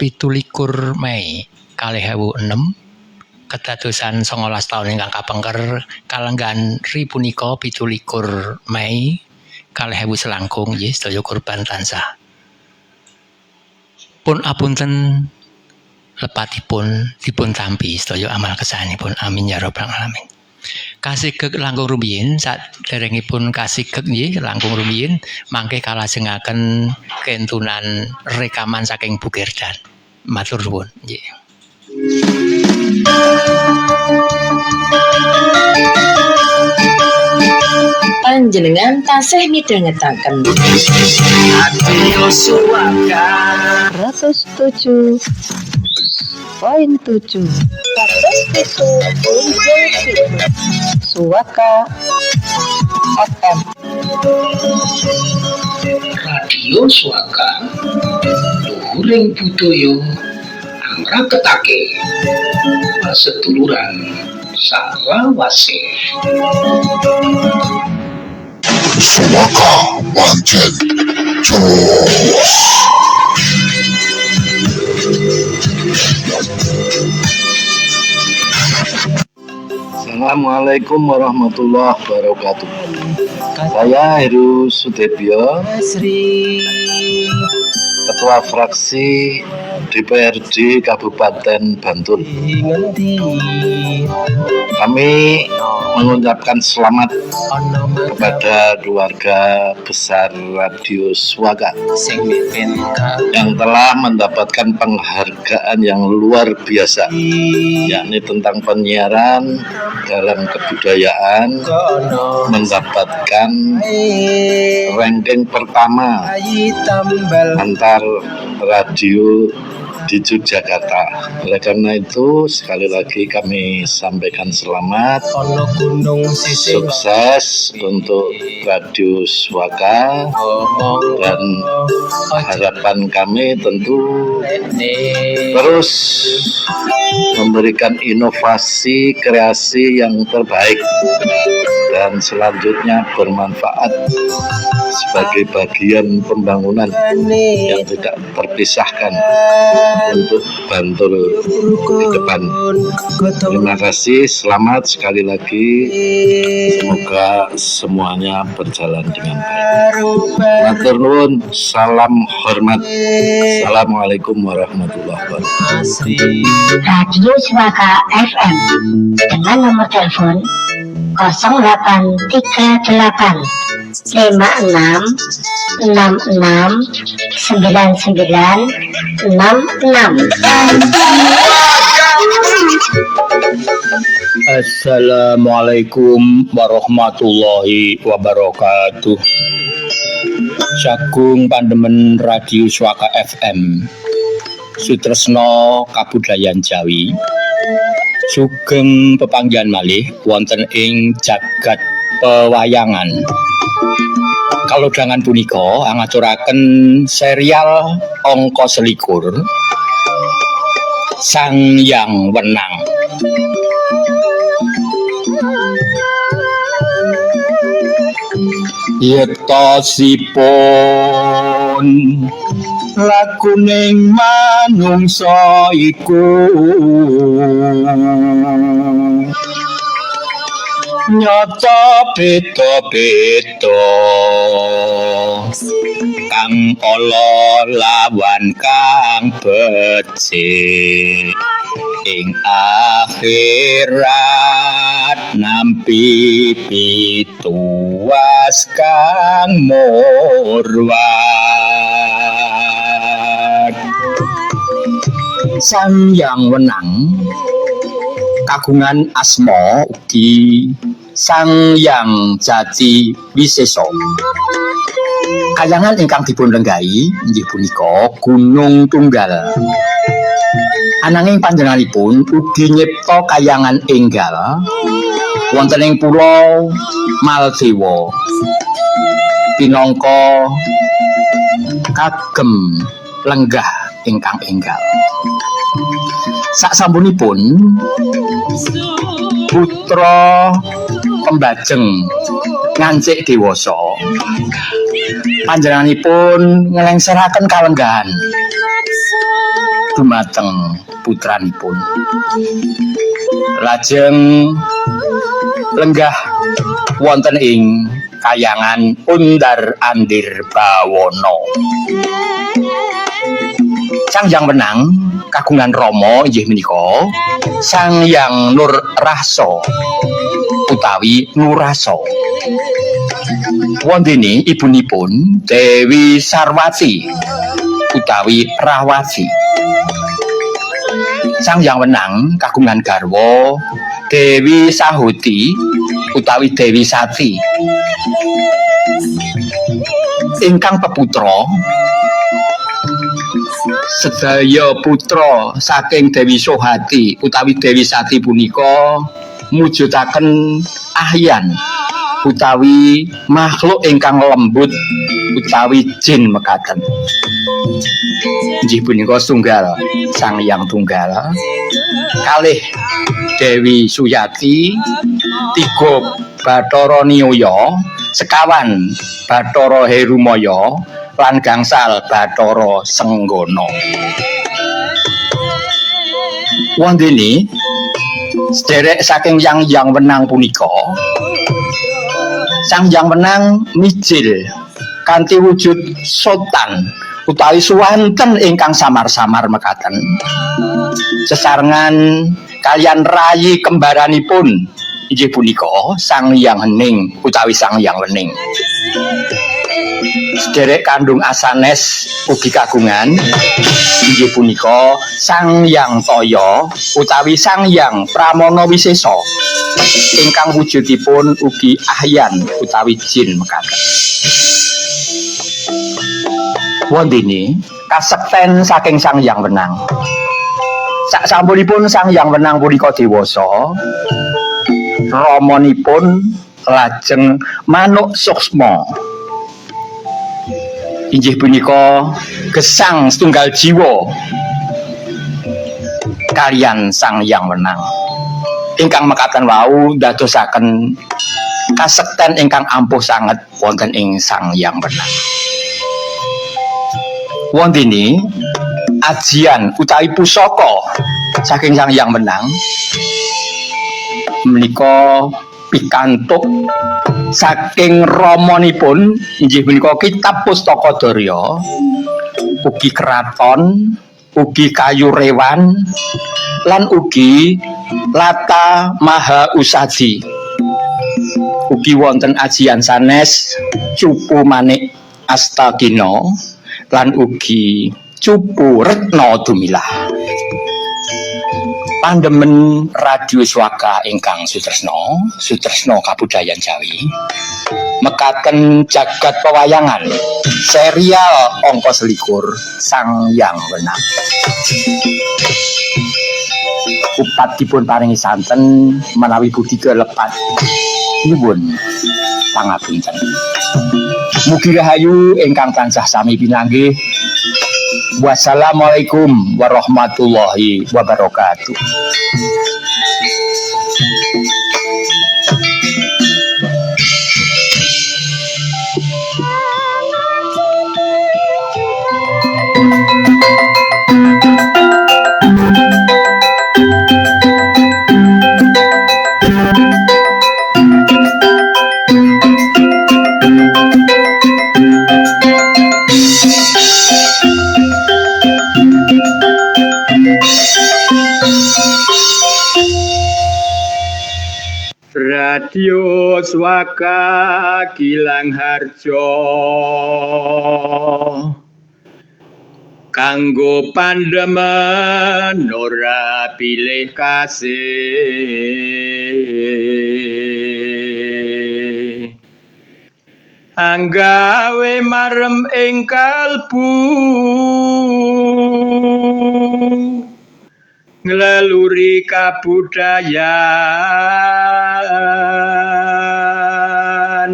17 Mei 2006 kedadosan 19 tahun ingkang kapengker kalenggan ripunika 17 Mei 2000 selangkung nggih sedaya korban tansah pun apunten lepatipun dipun tampi sedaya amal kesaenipun. Amin ya rabbal alamin. Kasigeg langkung rumiyin saderengipun kasigeg nggih langkung rumiyin mangke kalajengaken kentunan rekaman saking Bukirdan. Matur nuwun nggih. Panjenengan tasih midhangetaken Radio Suaka 107.7 Suaka FM. Radio Suaka luhuring budaya angraketake paseduluran salawase. Suaka pancen jos. Assalamualaikum warahmatullahi wabarakatuh. Saya Heru Sudebyo, Ketua Fraksi DPRD Kabupaten Bantul. Kami mengucapkan selamat kepada keluarga besar Radio Swaga yang telah mendapatkan penghargaan yang luar biasa, yakni tentang penyiaran dalam kebudayaan, mendapatkan ranking pertama antar radio di Yogyakarta. Oleh karena itu, sekali lagi kami sampaikan selamat, sukses untuk Radio Swaga, dan harapan kami tentu terus memberikan inovasi, kreasi yang terbaik dan selanjutnya bermanfaat sebagai bagian pembangunan yang tidak terpisahkan untuk Bantul ke depan. Terima kasih, selamat sekali lagi. Semoga semuanya berjalan dengan baik. Matur nuwun, salam hormat. Assalamualaikum warahmatullahi wabarakatuh. Radio Swaga FM dengan nomor telepon 0838 56 66 99 66. Assalamualaikum warahmatullahi wabarakatuh. Sagung pandemen Radio Swaga FM, Sutresno Kabudayan Jawi, sugeng pepanggihan malih wonten ing jagat pewayangan. Kalodhangan punika angaturaken serial angka 21 Sang Hyang Wenang. Yektosipun lakuning manungsa iku nyata beda-beda, kang ala lawan kang becik, ing akhirat nampi pituas kang murwat. Sang Hyang Wenang kagungan asma ugi Sang Hyang Jati Wisesa. Kayangan ingkang dipun lenggahi inggih punika Gunung Tunggal. Ananging panjenenganipun ugi nyipta kayangan enggal wonten ing Pulau Maldewa pinangka kagem lenggah ingkang enggal. Saksampunipun putra pembajeng ngancik dewasa, panjenenganipun ngelengseraken kalenggahan dumateng putranipun. Lajeng lenggah wonten ing kayangan Undar Andir Bawana. Sang Hyang Wenang kagungan rama inggih menika Sang Hyang Nur Rasa utawi Nurasa. Wondene ibunipun Dewi Sarwati utawi Rawati. Sang Hyang Wenang kagungan garwa Dewi Sahuti utawi Dewi Sati. Ingkang peputra sedaya putra saking Dewi Sohati utawi Dewi Sati punika mujudaken ahyan utawi makhluk ingkang lembut utawi jin mekaten. Inggih punika setunggal Sang Hyang Tunggal, kalih Dewi Suyati, 3 Bathara Niyaya, sekawan Bathara Herumaya, lan gangsal Bathara Senggana. Wondene sederek saking Sang Hyang Wenang punika, Sang Hyang Wenang mijil kanthi wujud sultan utawi suwanten ingkang samar-samar mekaten, sesarengan kaliyan rayi kembaranipun inggih punika Sang Hyang Hening utawi Sang Hyang Wening. Sederek kandung asanes ugi kagungan inggih punika Sang Hyang Toya utawi Sang Hyang Pramana Wisesa ingkang wujudipun ugi ahyan utawi jin mekaten. Wondene kasekten saking Sang Hyang Wenang. Saksampunipun Sang Hyang Wenang punika dewasa, ramanipun lajeng manuk suksma. Inggih punika gesang setunggal jiwa kaliyan Sang Hyang Wenang. Ingkang mekaten wau dadosaken kasekten ingkang ampuh sanget wonten ing Sang Hyang Wenang. Wondene ajian utawi pusaka saking Sang Hyang Wenang menika pikantuk saking ramanipun inggih punika kitab Pustaka Darya, ugi kraton, ugi kayu rewan, lan ugi lata maha usadi. Ugi wonten ajian sanes cupu manik astagina lan ugi cupu retna dumilah. Pandemen Radio Swaka ingkang sutresna kabudayan Jawi mekaten jagat pewayangan serial angka 21 Sang Hyang Wenang. Upat dipun paringi santen menawi budi kelepat nyuwun pangapunten. Mugi rahayu ingkang tansah sami pinanggih. Wassalamualaikum warahmatullahi wabarakatuh. Radio Swaka Gilang Harjo kanggo pandemen ora pilih kasih anggawe marem ing kalbu ngeleluri kabudayaan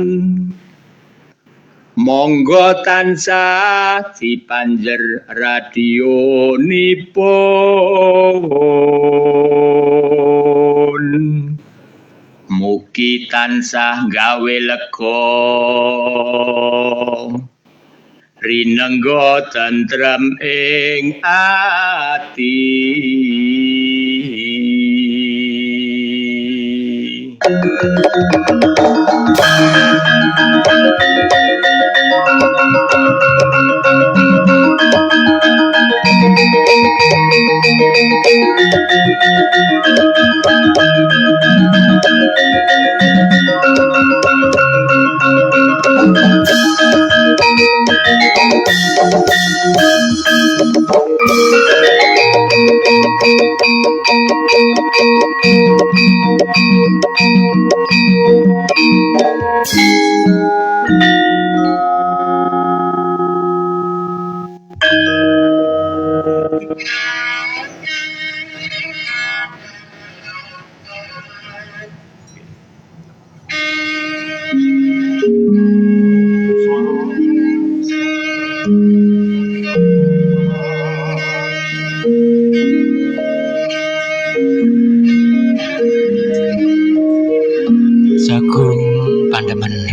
monggo tansah dipanjer radionipun mugi tansah gawe lega rinengga tentrem ing ati.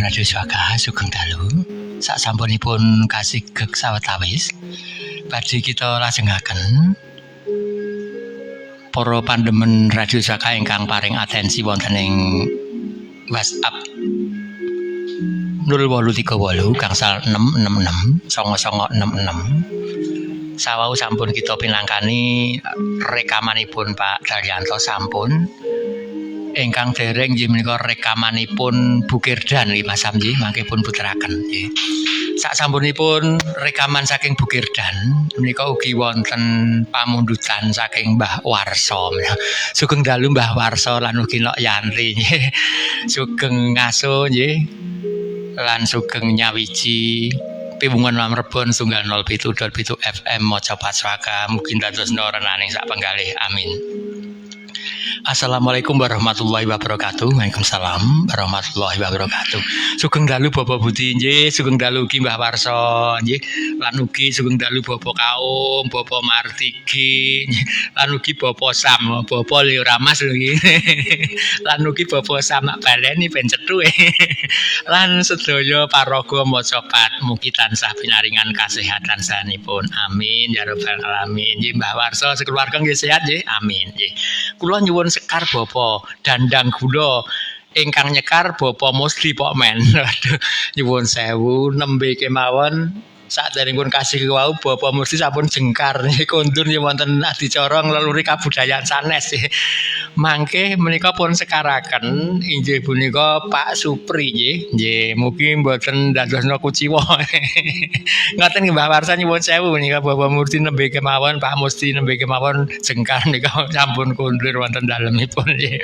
Radio Swaka sugeng dalu saksampunipun kasih gek sawetawis badhe kita lajengaken para pandemen Radio Swaka ingkang paring atensi wonten ing WhatsApp 0838 gangsal 666 9966 sawau sampun kita pinangkani rekamanipun Pak Daryanto sampun ingkang dereng nggih menika rekamanipun Bukirdan nggih Mas Sam nggih mangke pun puteraken nggih. Sak sampunipun rekaman saking Bukirdan menika ugi wonten pamundutan saking Mbah Warsa. Sugeng dalu Mbah Warsa lan ugi Nok Yantri nggih. Sugeng ngaso nggih lan sugeng nyawiji piwungan Lamrebon sunggal 07.7 FM Moco Paswaka mugi dados norenaning sak penggalih amin. Assalamualaikum warahmatullahi wabarakatuh. Waalaikumsalam warahmatullahi wabarakatuh. Sugeng dalu Bapak Budi nggih, sugeng dalu ugi Mbah Warsa nggih, lan ugi sugeng dalu Bapak Kaum, Bapak Martigi, lan ugi Bapak Sam, Bapak Leo Ramas lho nggih. Lan ugi Bapak Sam baleni ben cethu. Lan sedaya paraga maca pat mugi tansah pinaringan kasehatan sanesipun. Amin ya rabbal alamin. Nggih Mbah Warsa sekeluarga nggih sehat nggih. Amin nggih. Kula nyuwun sekar Bapak dandang gula ingkang nyekar Bapak Musli Pok Men. Aduh nyuwun sewu nembe kemawon saderengipun kasih wau Bapak Musli sampun jengkar kondur wonten adicara ngleluri kabudayaan sanes. Mangke menika pun sekaraken inggih punika Pak Supri nggih mugi mboten dadosna kuciwa. Ngoten nggih Mbah Warsa nyuwun sewu menika Bapak Musli nembe kemawon Pak Musli nembe kemawon jengkar nika sampun kondur wonten dalemipun nggih.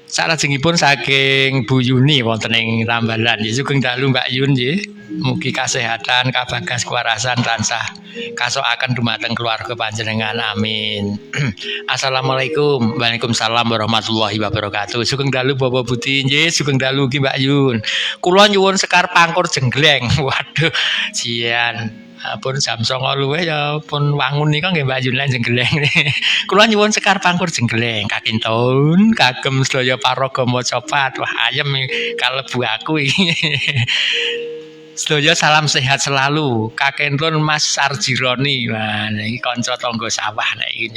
Salajengipun saking Bu Yuni wonten ing Tambalan nggih sugeng dalu Mbak Yun nggih. Mugi kasehatan kabagas kewarasan tansah kasokaken dumateng keluarga panjenengan amin. Assalamualaikum. Waalaikumsalam warahmatullahi wabarakatuh. Sugeng dalu Bapak Budi nggih, sugeng dalu ugi Mbak Yun. Kula nyuwun sekar pangkur jenggleng. Waduh, jian. Pun jam 09.00 luwih ya pun wangun nika nggih Mbak Yun lan jenggleng. Kula nyuwun sekar pangkur jenggleng kakinten kagem sedaya paraga maca pat. Wah ayem kalebu aku iki. Sedaya salam sehat selalu. Kakentun Mas Sarjironi. Nah, iki kanca tangga sawah nek iki.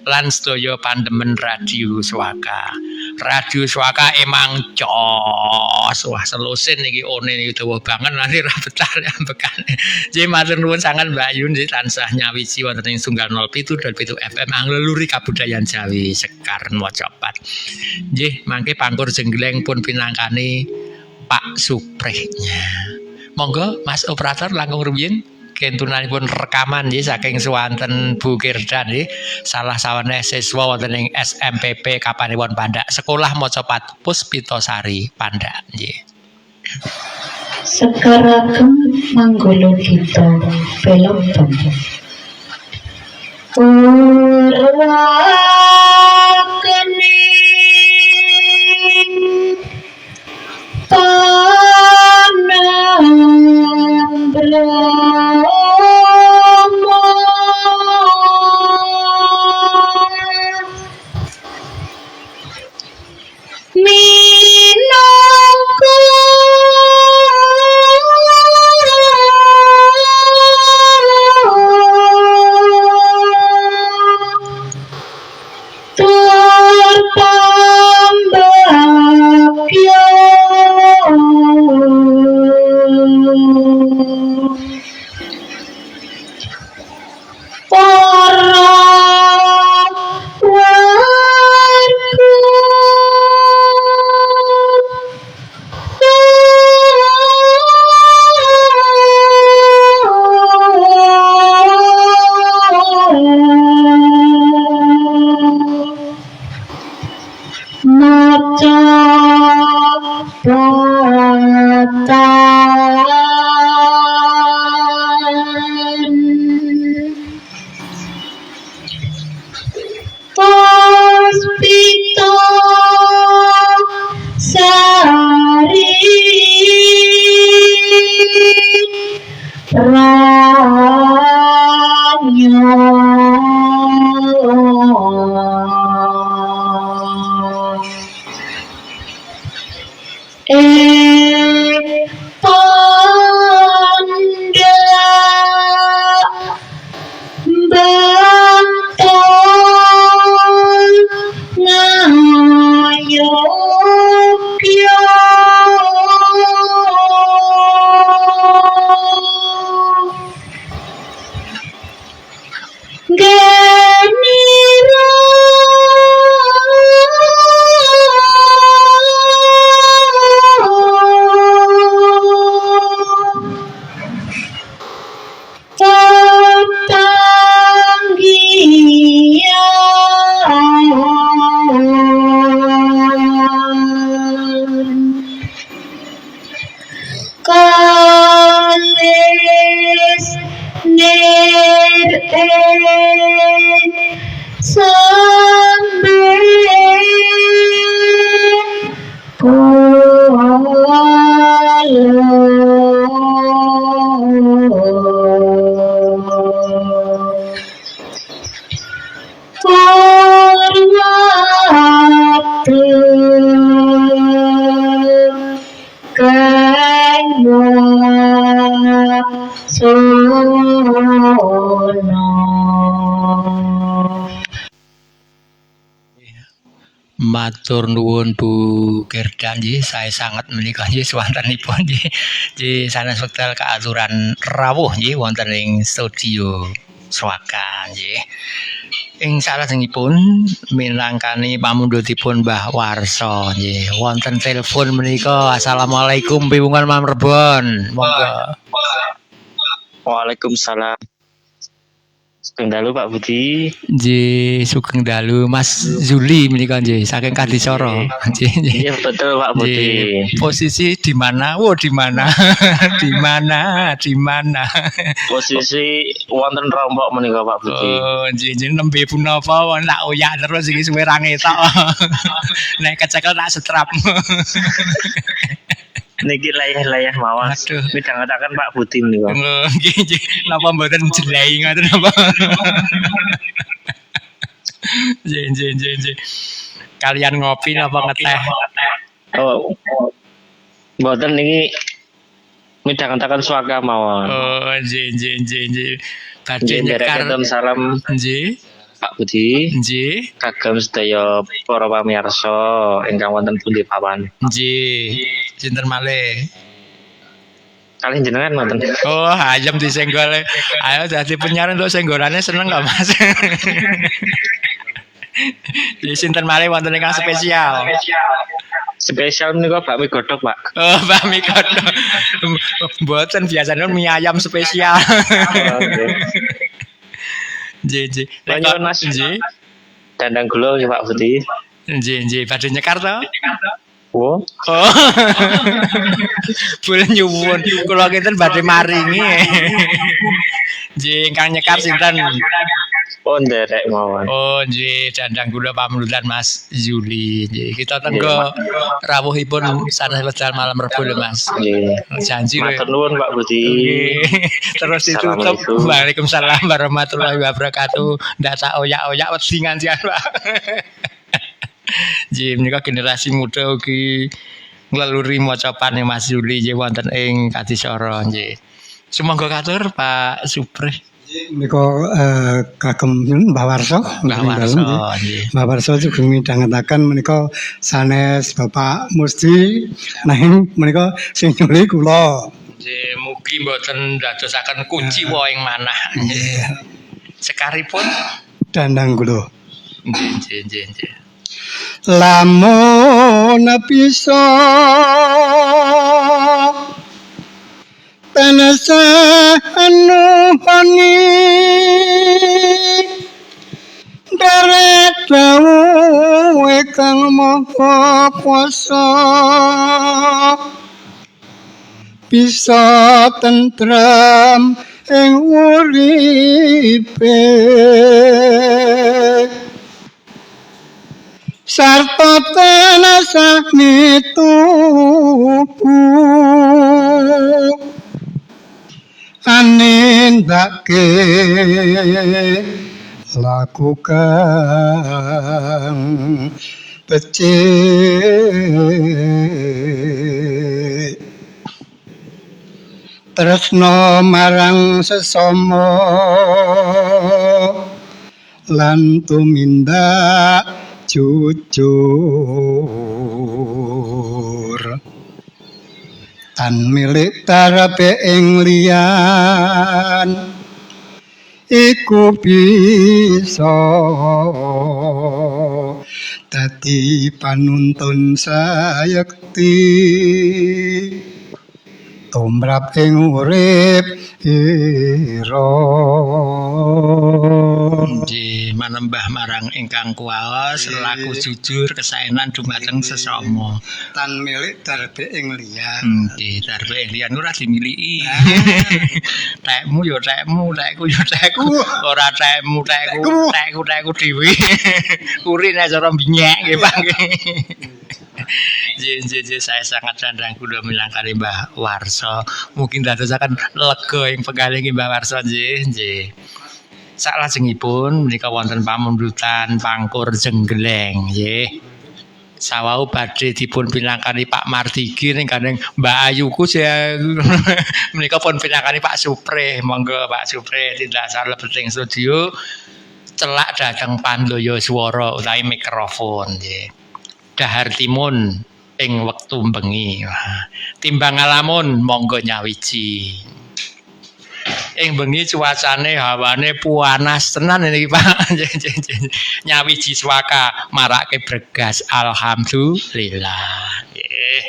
Lan sedaya pandemen Radio Swaka. Radio Swaka emang jos. Wah, selusin iki one iki dawa banget nanti ra betah ambekan. Nggih matur nuwun sanget Mbak Yun tansah nyawiji wonten ing Sunggal 07.7 FM Angleluri Kabudayaan Jawi Sekar Mocopat. Nggih, mangke pangkur jenggleng pun pinangkani Pak Suprihnya. Monggo Mas operator langkung rumiyin kentunanipun rekaman nggih saking swanten Bukirdan nggih salah sawanes siswa wonten ing SMPP Kapanewon Pandak Sekolah Mocopat Puspitasari Pandak nggih. Sekaraken manggolo kita film Bambang. Matur nuwun Bu Gerdan nggih, saya sangat menika nggih swantenipun nggih sanes wekdal keaturan rawuh nggih wonten ing studio Swaka nggih. Ing salajengipun minangkani pamundhutipun Mbah Warsa nggih wonten telepon menika. Assalamualaikum piwungan Mam Rebon. Monggo. Waalaikumsalam. Sugeng dalu Pak Budi. Nggih, sugeng dalu Mas Zuli menika nggih saking Kadisara. Iya betul Pak Budi. Posisi di mana? Di mana? Di mana? Di mana? Posisi wonten rombok menika Pak Budi. Oh, nggih nembe punapa tak oyak terus iki suwe ra ngetok. Nek kecekel tak setrap. Niki layah-layah mawon. Midhangetaken Pak Budi menika. Nggih, napa mboten jelai ngoten napa? Nggih. Kalian ngopi napa ngeteh? Oh. Mboten niki midhangetaken swaka mawon. Oh, nggih. Badhe nyekar salam nggih. Pak Budi. Nggih. Kagem sedaya para pamirsa ingkang wonten pundi papan. Nggih. Sinten malih? Kalih jenengan wonten. Oh, ayam disenggol. Ayo dadi penyiar untuk senggolannya seneng gak Mas? Di sinten malih wonten ingkang spesial. Spesial menika bakmi godhog, Pak. Oh, bakmi godhog. Mboten biasanya mie ayam spesial. Nggih. Lanjut Mas. Nggih. Dandang gula ya Pak Budi. Nggih. Badhe nyekar to? Oh. Boleh nyuwun. Kula kinten badhe maringi. Nggih, ingkang nyekar sinten? Oh, nderek mawon. Oh, nggih, dandang gula pamulutan Mas Zuli. Nggih, kita tenggo rawuhipun sanes wekdal malam Rebo lho Mas. Nggih. Janji lho. Matur nuwun Pak Budi. Terus ditutup. Waalaikumsalam warahmatullahi wabarakatuh. Ndak sak oyak-oyak wedi ngantian, Pak. Nggih, menika generasi muda ugi ngleluri macapane Mas Zuli nggih wonten ing Kadisara nggih. Sumangga katur Pak Supri. Menika kagem Mbah Warsa. Mbah Warsa juga midhangetaken menika sanes Bapak Musti nanging menika sing nyuli kula. Nggih, mugi mboten dadosaken kuciwa ing manah. Nggih. Sekaripun Dandang kula. Nggih. Lamun bisa penasa anuhani darat dawe kang maha kuasa bisa tentrem ing uripe sarta tanasa mituku anindake lakukan becik tresno marang sesama lan tumindak jujur tan milik tarape ing liyan iku bisa dadi panuntun sayekti tumrap ing urip ira manembah marang ingkang kuwaos laku jujur kesaenan dumateng sesama tan milik darbe ing liyan nggih darbe ing liyan ora dimiliki tekmu ya tekmu tekku ya tekku ora tekmu tekku dhewe urine cara binyek nggih Pak Nggih, saya sangat sandang kula milangkari Mbah Warsa. Mungkin dadosaken lega ing penggalih Mbah Warsa nggih. Salajengipun menika wonten pamundhutan Pangkur Jenggeleng nggih. Sawau badhe dipun pinangkani Pak Martigi ning gandeng Mbak Ayuku menika pun pinangkani Pak Supri. Monggo Pak Supri tindak salebet ing studio. celak dhateng pandaya swara utawi mikrofon nggih. Dahar timun ing wektu bengi. Timbang ngalamun monggo nyawiji. Ing bengi cuacane hawane panas tenan iki Pak. Nyawiji swaka marake bregas alhamdulillah. Nggih.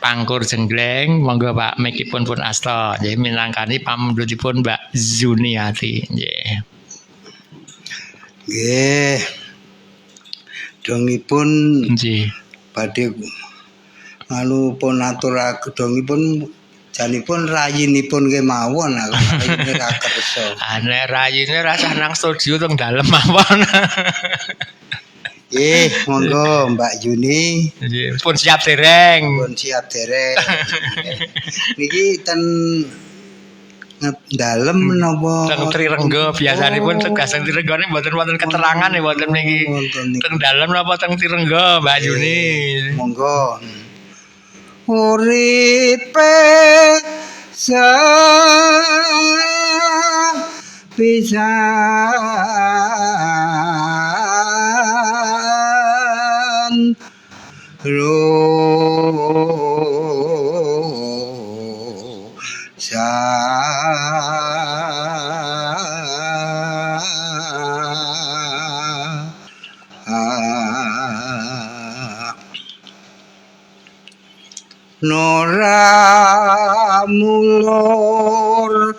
Pangkur jenggleng monggo Pak mikipun pun asta nggih minangkani pamundhutipun Mbak Zuniati nggih. Nggih. Dongipun nggih badhe pun aturaken dongipun janipun rayinipun kemawon rayine ra kersa. Nek rayine rasah nang studio teng dalem mawon. Monggo Mbak Yuni. Nggih, pun siap dereng. Pun siap dereng. Niki ten dalem menapa teng Trirengga biasanipun tugas teng Trirengga mboten wonten keterangan ya wonten niki teng dalem napa teng Trirengga Mbak Yuni monggo uripe pisan Nora mulur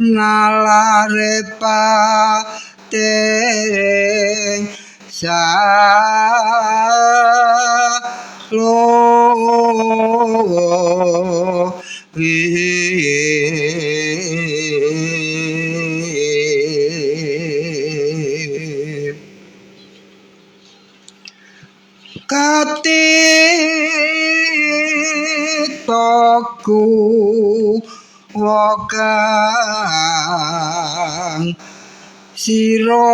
nalare pateng salo toku wakang siro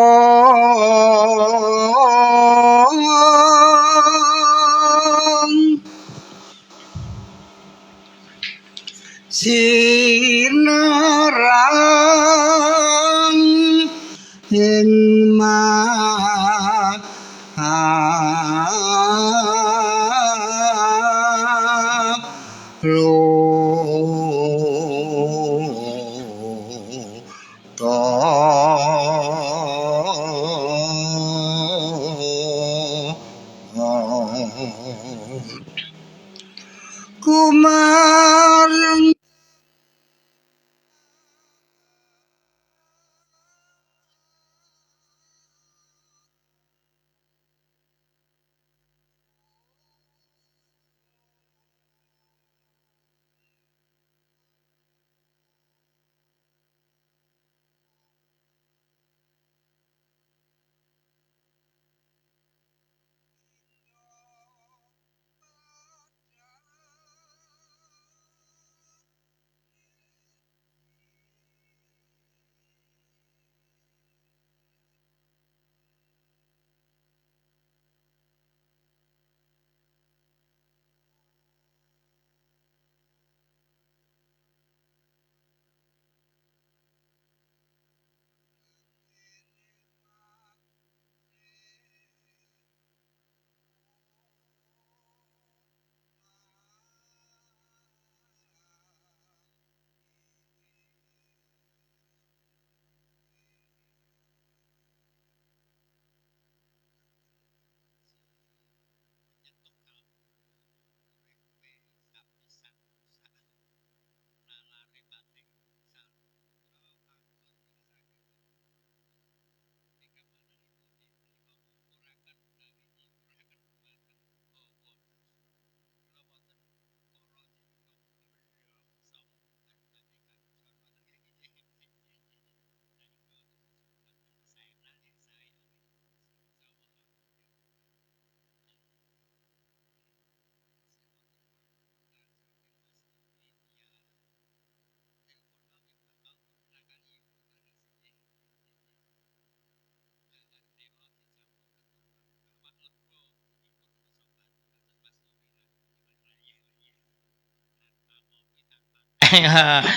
sinarang ing kumareng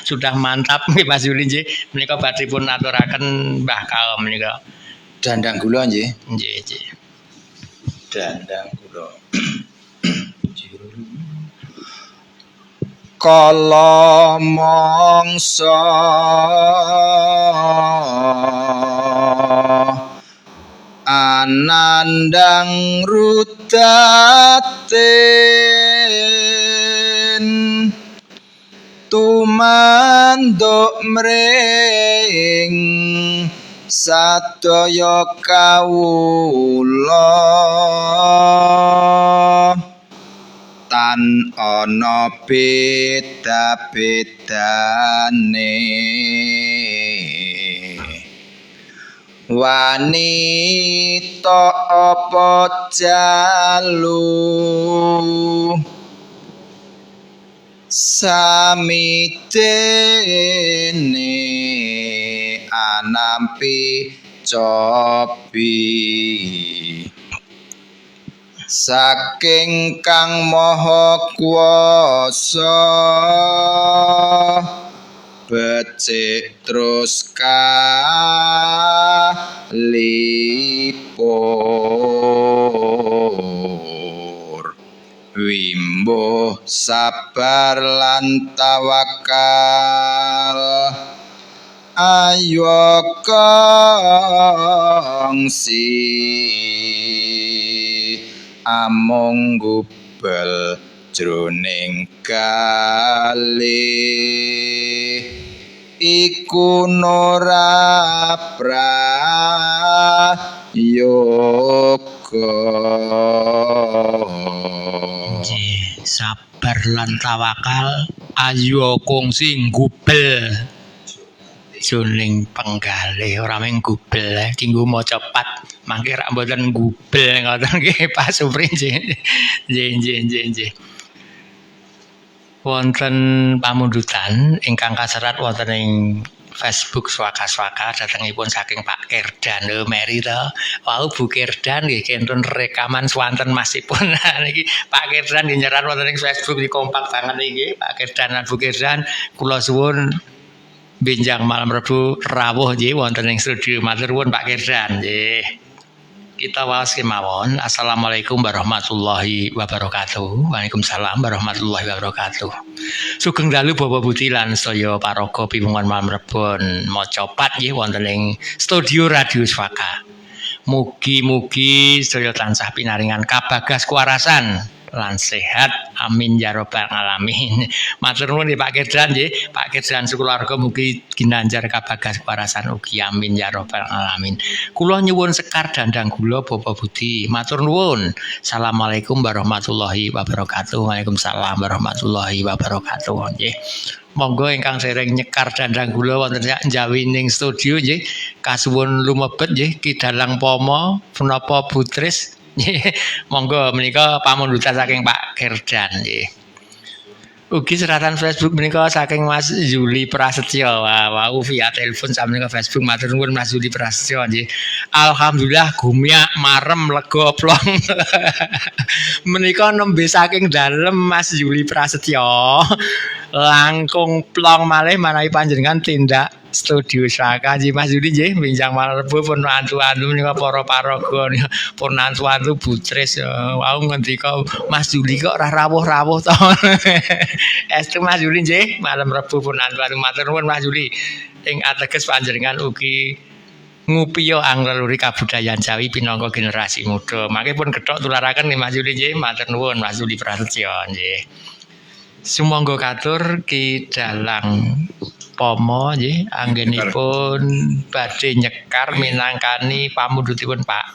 Sudah mantap nggih Mas Yuli nggih. Menika badhe pun aturaken Mbah Kaum menika. Dandang gula nggih. Nggih, nggih. Dandang gula. Kala mangsa anandang rudaten tumanduk mring sadaya kawula tan ana beda-bedane wanita apa jalu sami dene anampi cobi saking Kang Maha Kuwasa becik terus kalipur wimbo sabar lan tawakal ayo kongsi amung gubel jroning kalih iku nora prayoga sabar lan tawakal ayo kongsi gubel jroning penggalih ora mung gubel dinggo maca pat mangke rak mboten gubel ngoten nggih Pak Supri nggih. Wonten pamundutan ingkang kaserat wonten ing Facebook swaka-swaka datengipun saking Pak Kerdan Meri to. Wau Bu Kerdan nggih kenten rekaman swanten masipun. Niki Pak Kerdan nggih nyerat wonten ing Facebook di kompak banget niki Pak Kerdan lan Bu Kerdan kula suwun benjang malam Rebu rawuh nggih wonten ing studio matur nuwun Pak Kerdan nggih. Kita waos kemawon. Assalamualaikum warahmatullahi wabarakatuh. Waalaikumsalam warahmatullahi wabarakatuh. Sugeng dalu Bapak Budi lan saya paraga piwungan malam Rebon maca pat nggih wonten ing studio Radio Swaka. Mugi-mugi sedaya tansah pinaringan kabagas kuwarasan lan sehat amin ya rabbal alamin. Matur nuwun Pak Kerdan nggih, Pak Kerdan sekulawarga mugi ginanjar kabagas kuwarasan ugi amin ya rabbal alamin. Kula nyuwun sekar dandang gula Bapak Budi. Matur nuwun. Assalamualaikum warahmatullahi wabarakatuh. Waalaikumsalam warahmatullahi wabarakatuh nggih. Monggo ingkang sering nyekar dandang gula wonten njawining studio nggih. Kasuwun lumebet nggih Ki Dalang Pomo punapa Butris. Monggo menika pamundutan saking Pak Kerdan nggih. Ugi seratan Facebook menika saking Mas Yuli Prasetyo. Wau via telepon sami menika Facebook matur nuwun Mas Yuli Prasetyo nggih. Alhamdulillah gumyak marem lega plong. Menika nembe saking dalem Mas Yuli Prasetyo. Langkung plong malih manawi panjenengan tindak studio Swaka nggih Mas Yuli nggih binjang malam Rebo pun antu-antu menika para paraga pun antu-antu Butris wau ngendika Mas Yuli kok ora rawuh-rawuh to. Estu Mas Yuli nggih malam Rebo pun antu-antu matur nuwun Mas Yuli ing ateges panjenengan ugi ngupiya angleluri kabudayaan Jawi pinangka generasi muda. Mangke pun kethok tularaken Mas Yuli nggih matur nuwun Mas Yuli Prasetyo nggih. Sumangga katur Ki Dalang Pomo nggih anggenipun badhe nyekar minangkani pamundhutipun Pak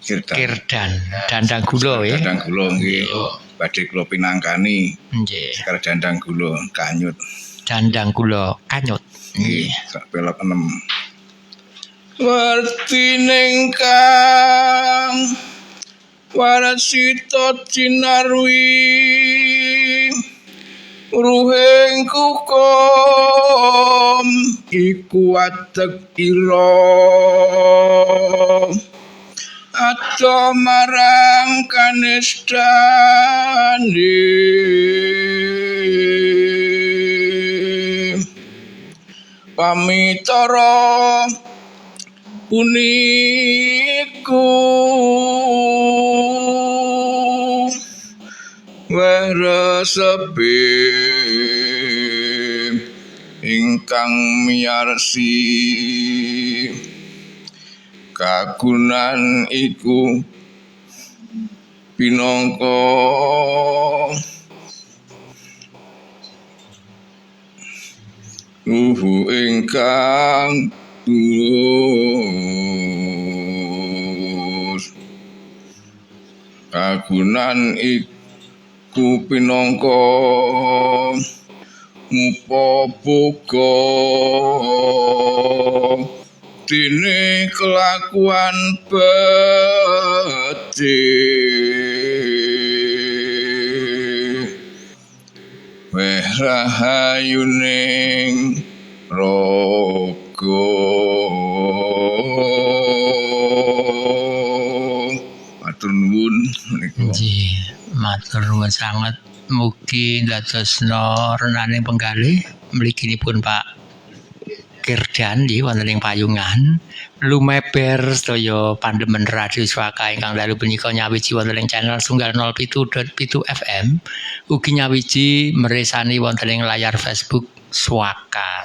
Kerdan dandang gula nggih. Dandang gula nggih. Badhe kula pinangkani. Nggih. Sekar dandang gula kanyut. Dandang gula kanyut. Nggih. Sak pelok 6. Wertining kang warasita cinarwi ruhing kukom iku atek ira ato marang kanistane Pamicara puniku weresepe ingkang miyarsi kagunan iku pinangka ingkang tulus kagunan iku pinangka mupaboga dene kelakuan becik weh rahayuning raga matur nuwun niku matur nuwun sanget mugi dadosna renaning penggalih mliginipun Pak Kirdan nggih wonten ing payungan lumeber sedaya pandemen radio Swaka ingkang dalu punika nyawiji wonten ing channel Sunggal 07.7 FM ugi nyawiji meresani wonten ing layar Facebook Swaka.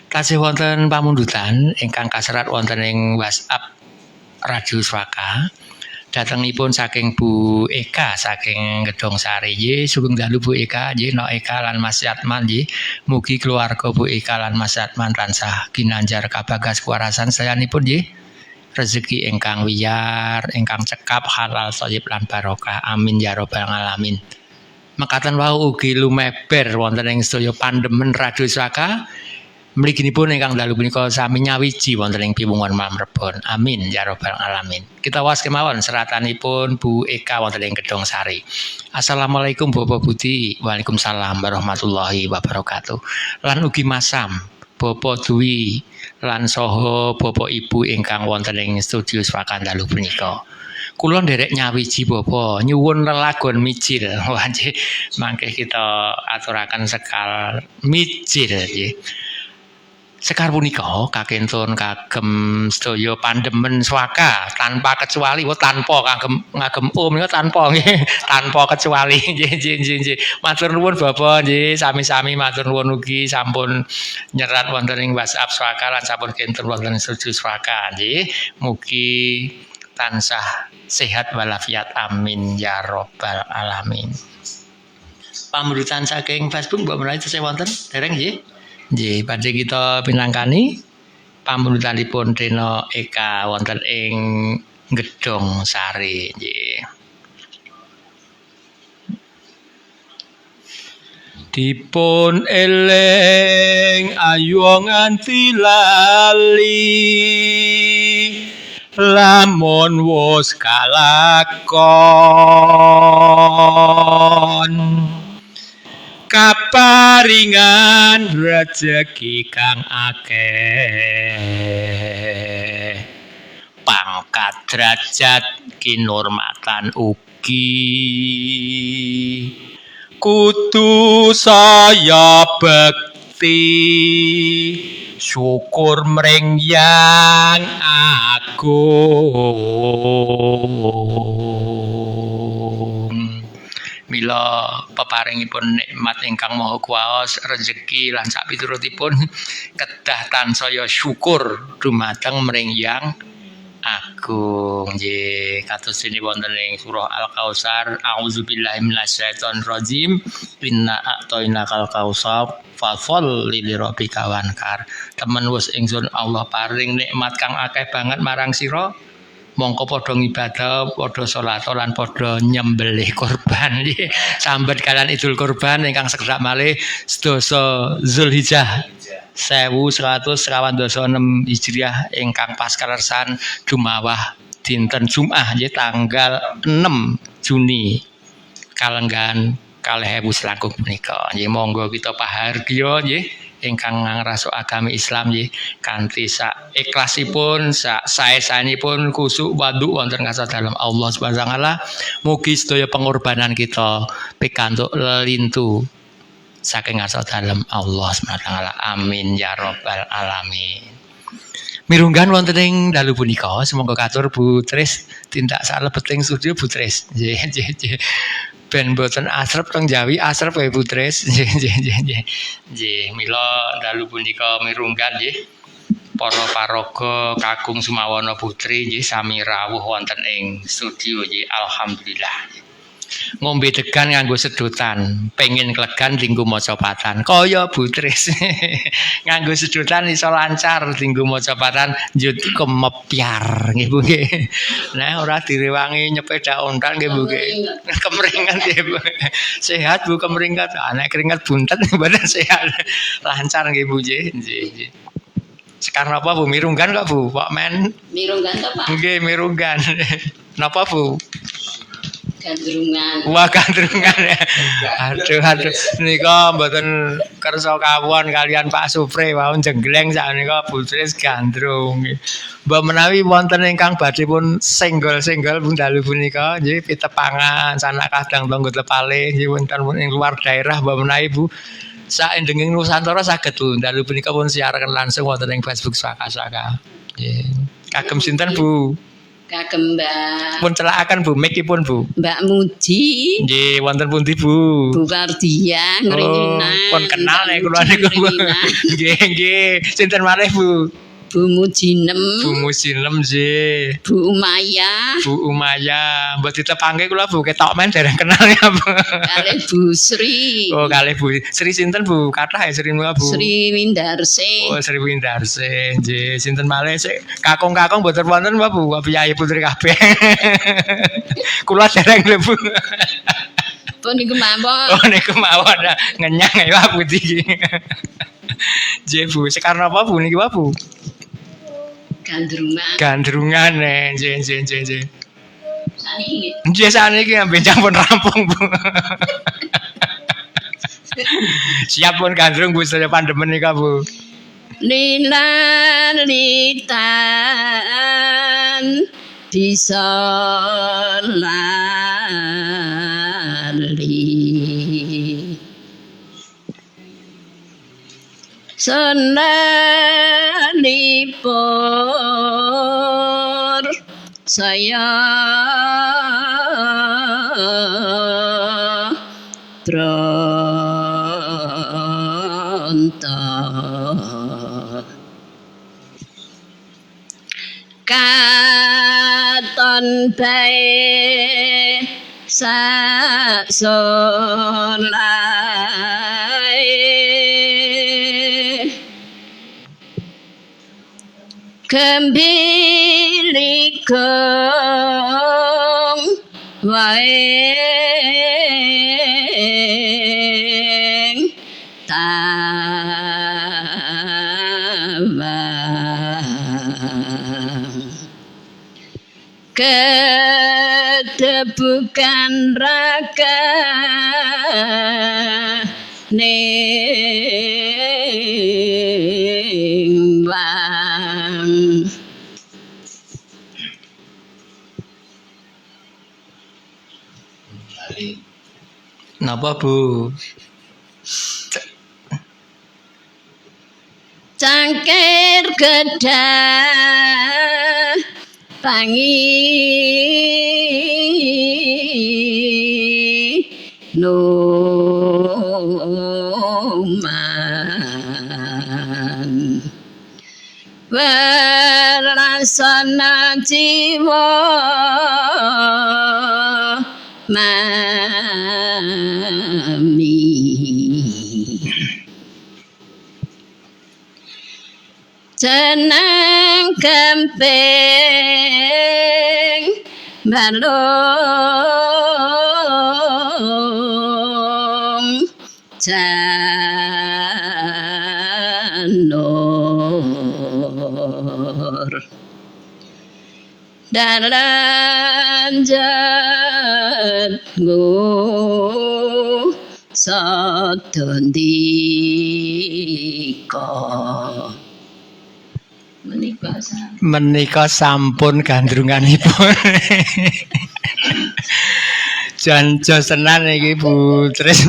Tasih wonten pamundutan ingkang kaserat wonten ing WhatsApp Radio Swaka. Datengipun saking Bu Eka saking Gedong Sari nggih sugeng dalu Bu Eka nggih no Eka lan Mas Yatman nggih mugi keluarga Bu Eka lan Mas Yatman tansah ginanjar kabagas kuwarasan sayanipun nggih rezeki ingkang wiyar ingkang cekap halal thayyib lan barokah amin ya rabbal alamin. Mekaten wau ugi lumeber wonten ing sedaya pandemen Radio Swaka mliginipun ingkang dalu punika sami nyawiji wonten ing piwungan malam rebon. Amin ya rabbal alamin. Kita was kemawon seratanipun Bu Eka wonten ing Gedong Sari. Assalamualaikum Bapak Budi. Waalaikumsalam warahmatullahi wabarakatuh. Lan ugi Masam, Bapak Dwi lan saha Bapak Ibu ingkang wonten ing studio Swaka dalu punika. Kula nderek nyawiji Bapak nyuwun lelagon mijil. Wah nggih mangke kita aturaken sekal mijil nggih. Sekar punika kakentun kagem sedaya pandemen Swaka tanpa kecuali tanpa kagem ngagem menika tanpa nggih tanpa kecuali nggih. Matur nuwun Bapak nggih sami-sami matur nuwun ugi sampun nyerat wonten ing WhatsApp Swaka lan sampun kentun wonten studio Swaka nggih. Mugi tansah sehat walafiat amin ya rabbal alamin. Pamundutan saking Facebook Mbak Menawi tesih wonten dereng nggih. Nggih, badhe kita pinangkani pamundutanipun Rena Eka wonten ing Gedong Sari nggih. Dipun eling ayu nganti lali lamun wis kalakon kaparingan rezeki kang akeh pangkat derajat kinurmatan ugi kudu saya bekti syukur mring yang agung. Mila peparingipun nikmat ingkang maha kuwaos rezeki lan sak piturutipun kedah tansaya syukur dumateng mring yang agung. Nggih kados dene wonten ing surah Al-Kautsar auzubillahi minasyaitonir rajim inna a'tainakal kautsar fadhol li rabbika wankar. Temen wis ingsun Allah paring nikmat kang akeh banget marang sira mongko padha ngibadah, padha salat lan padha nyembelih kurban. Sambet kalian Idul Kurban ingkang sekedhap malih sedasa Zulhijjah 1126 Hijriah ingkang pas kalersan dumawah dinten Jumat nggih tanggal 6 Juni kalenggan 2020 punika. Nggih monggo kita pahargya nggih ingkang ngrasuk agami Islam nggih kanthi sak ikhlasipun sak sae-saenipun kusuk waduk wonten kasa dalem Allah Subhanahu wa taala. Mugi sedaya pengorbanan kita pikantuk lintu saking ngarsa dalem Allah SWT. Amin ya rabbal alamin. Mirunggan wonten ing dalu punika semoga katur Bu Tris tindak salebeting studio Bu Tris. Nggih. Ben boten asrep teng Jawi, asrep ya Bu Tris. Nggih, mila dalu punika mirunggan nggih. Para paraga kakung Sumawana Putri nggih sami rawuh wonten ing studio nggih alhamdulillah. Ngombe degan nganggo sedotan, pengen klegan dinggo maca patan. Kaya Bu Tris. Nganggo sedotan iso lancar dinggo maca patan njut kemepyar nggih Bu nggih. Nah ora direwangi nyepeda ontan nggih Bu nggih. Kemringat nggih Bu. Sehat Bu kemringat. Nek keringat buntet badan sehat. Lancar nggih Bu nggih. Nggih. Sekarang apa Bu? Mirunggan kok Bu? Pak Men? Mirunggan to Pak? Nggih, mirunggan. Napa Bu? Gandrungan. Wah, gandrungan ya. Aduh. Nika mboten kersa kawon kalian Pak Supri wau jenggleng sakmenika Bu Tris gandrung. Mbok menawi wonten ingkang badhe pun single-single pun dalu punika nggih pitepangan sanak kadang tonggo tepale nggih wonten ing luar daerah mbok menawi Bu saendenging Nusantara saged Bu dalu punika pun siaraken langsung wonten ing Facebook Saka-saka. Nggih. Kagem sinten Bu? Kagem Mbak. Pun celakaken Bu, mikipun Bu. Mbak Muji. Nggih, wonten pundi Bu? Bu Kardia ngringinan. Pun kenal nek kula niku. Nggih. Sinten malih Bu? Bu Mujinem. Bu Mujinem nggih. Bu Umaya. Bu Umaya. Mbok ditepangke kula Bu ketok men dereng kenal ya Bu. Kalih Bu Sri. Oh, kalih Bu Sri sinten Bu? Kathah ya Sri niku Bu. Sri Windarse. Oh, Sri Windarse. Nggih, sinten malih sik kakung-kakung mboten wonten apa Bu? Piyayi putri kabeh. Kula dereng lho Bu. Pun niku mawon. Oh, niku mawon ngenyang ya Bu iki. Nggih Bu, sekarang apa Bu niki Bu? Gandrungan nggih. Saniki nggih saniki benjang pun rampung Bu. Siap pun gandrung Bu sedaya pandemen nika Bu. Lilan bisa lali senanipun saya berontak katon bae sak solae kembilikong wae tawang ketepukan raka nimbang napa Bu? cangkir kedah tangi numan warasana jiwa mami jeneng kemping balung janur dalan jatku sadondika menika sampun gandrunganipun. Janjo senan iki Bu Tris.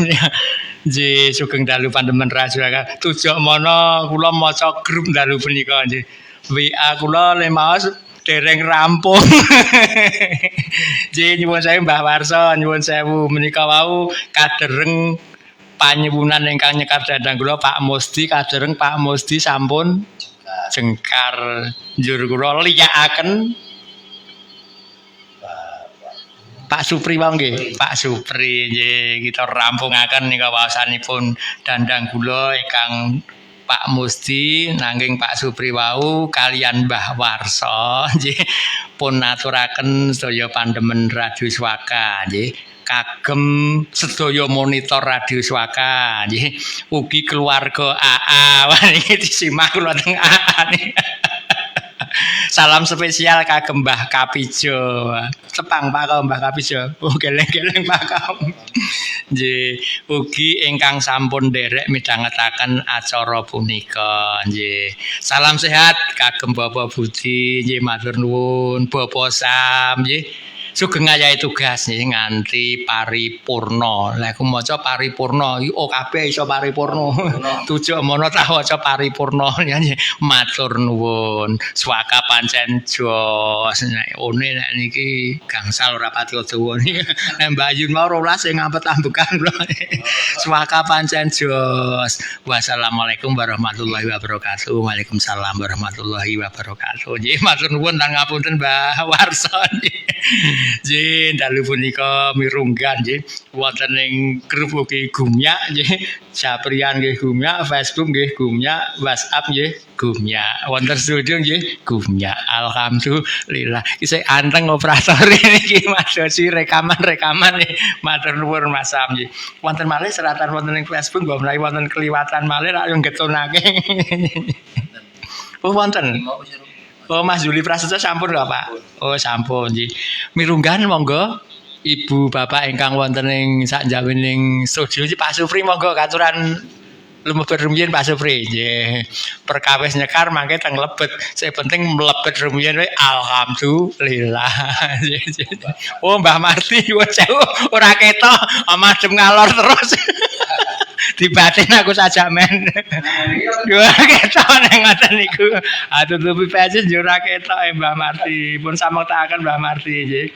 Nggih, sugeng dalu pandemen Rajuraga. Tujok mono kula maca grup dalu punika nggih. WA kula le maos dereng rampung. Nggih, nyuwun sewu Mbah Warsa, nyuwun sewu menika wau kadereng panyuwunan ingkang nyekar dhandhang kula Pak Musti, kadereng Pak Musti sampun jengkar njur kula liyakaken Pak Supri wae nggih, Pak Supri nggih kita rampungaken nika waosanipun dandang kula ingkang Pak Musti nanging Pak Supri wau kalian Mbah Warsa nggih pun aturaken sedaya pandemen Radio Swaka nggih kagem sedaya monitor Radio Swaka nggih ugi keluarga AA wah niki disimak kula teng AA nih. Salam spesial kagem Mbah Kapijo. Tepang Pak Mbah Kapijo. Oh geleng-geleng Pak Kam. Nggih, ugi ingkang sampun nderek midhangetaken acara punika. Nggih. Salam sehat kagem Bapak Budi, nggih matur nuwun Bapak Sam, nggih. Sugeng ayahe tugas nganti paripurna. Lah aku maca paripurna, oh kabeh iso paripurna. Tujuh mono tak waca paripurna nyanyi. Matur nuwun. Swaka pancen jos. Nek one nek niki gangsal ora pati dawa niki. Nek Mbak Yun mau 12 sing ngampet-ambekan kula. Swaka pancen jos. Wassalamualaikum warahmatullahi wabarakatuh. Waalaikumsalam warahmatullahi wabarakatuh. Nggih matur nuwun lan ngapunten Mbah Warsa. Nggih, dalu punika mirunggan nggih wonten ing grup ugi Gumyak nggih. Sapriyan nggih Gumyak, Facebook nggih Gumyak, WhatsApp nggih Gumyak. Wonten studio nggih Gumyak. Alhamdulillah. Isih anteng operator niki madosi rekaman-rekaman nggih. Matur nuwun Mas Sam nggih. Wonten malih seratan wonten ing Facebook mbok menawi wonten kliwatan malih rak yo getunake. Oh wonten. Oh Mas Juli Prasetyo sampun lho Pak. Oh sampun nggih. Mirunggan monggo Ibu Bapak ingkang wonten ing sakjawining studio Pak Supri monggo katuran lumebet rumiyin Pak Supri nggih. Perkawis nyekar mangke teng lebet. Sing penting mlebet rumiyin wae alhamdulillah. Oh Mbah Marti ora ketok amadem ngalor terus. Dibatin aku saja men. Dua ketok nang ngoten niku. Tutupi pesen yo ora ketok Mbah Marti. Pun samektaken Mbah Marti nggih.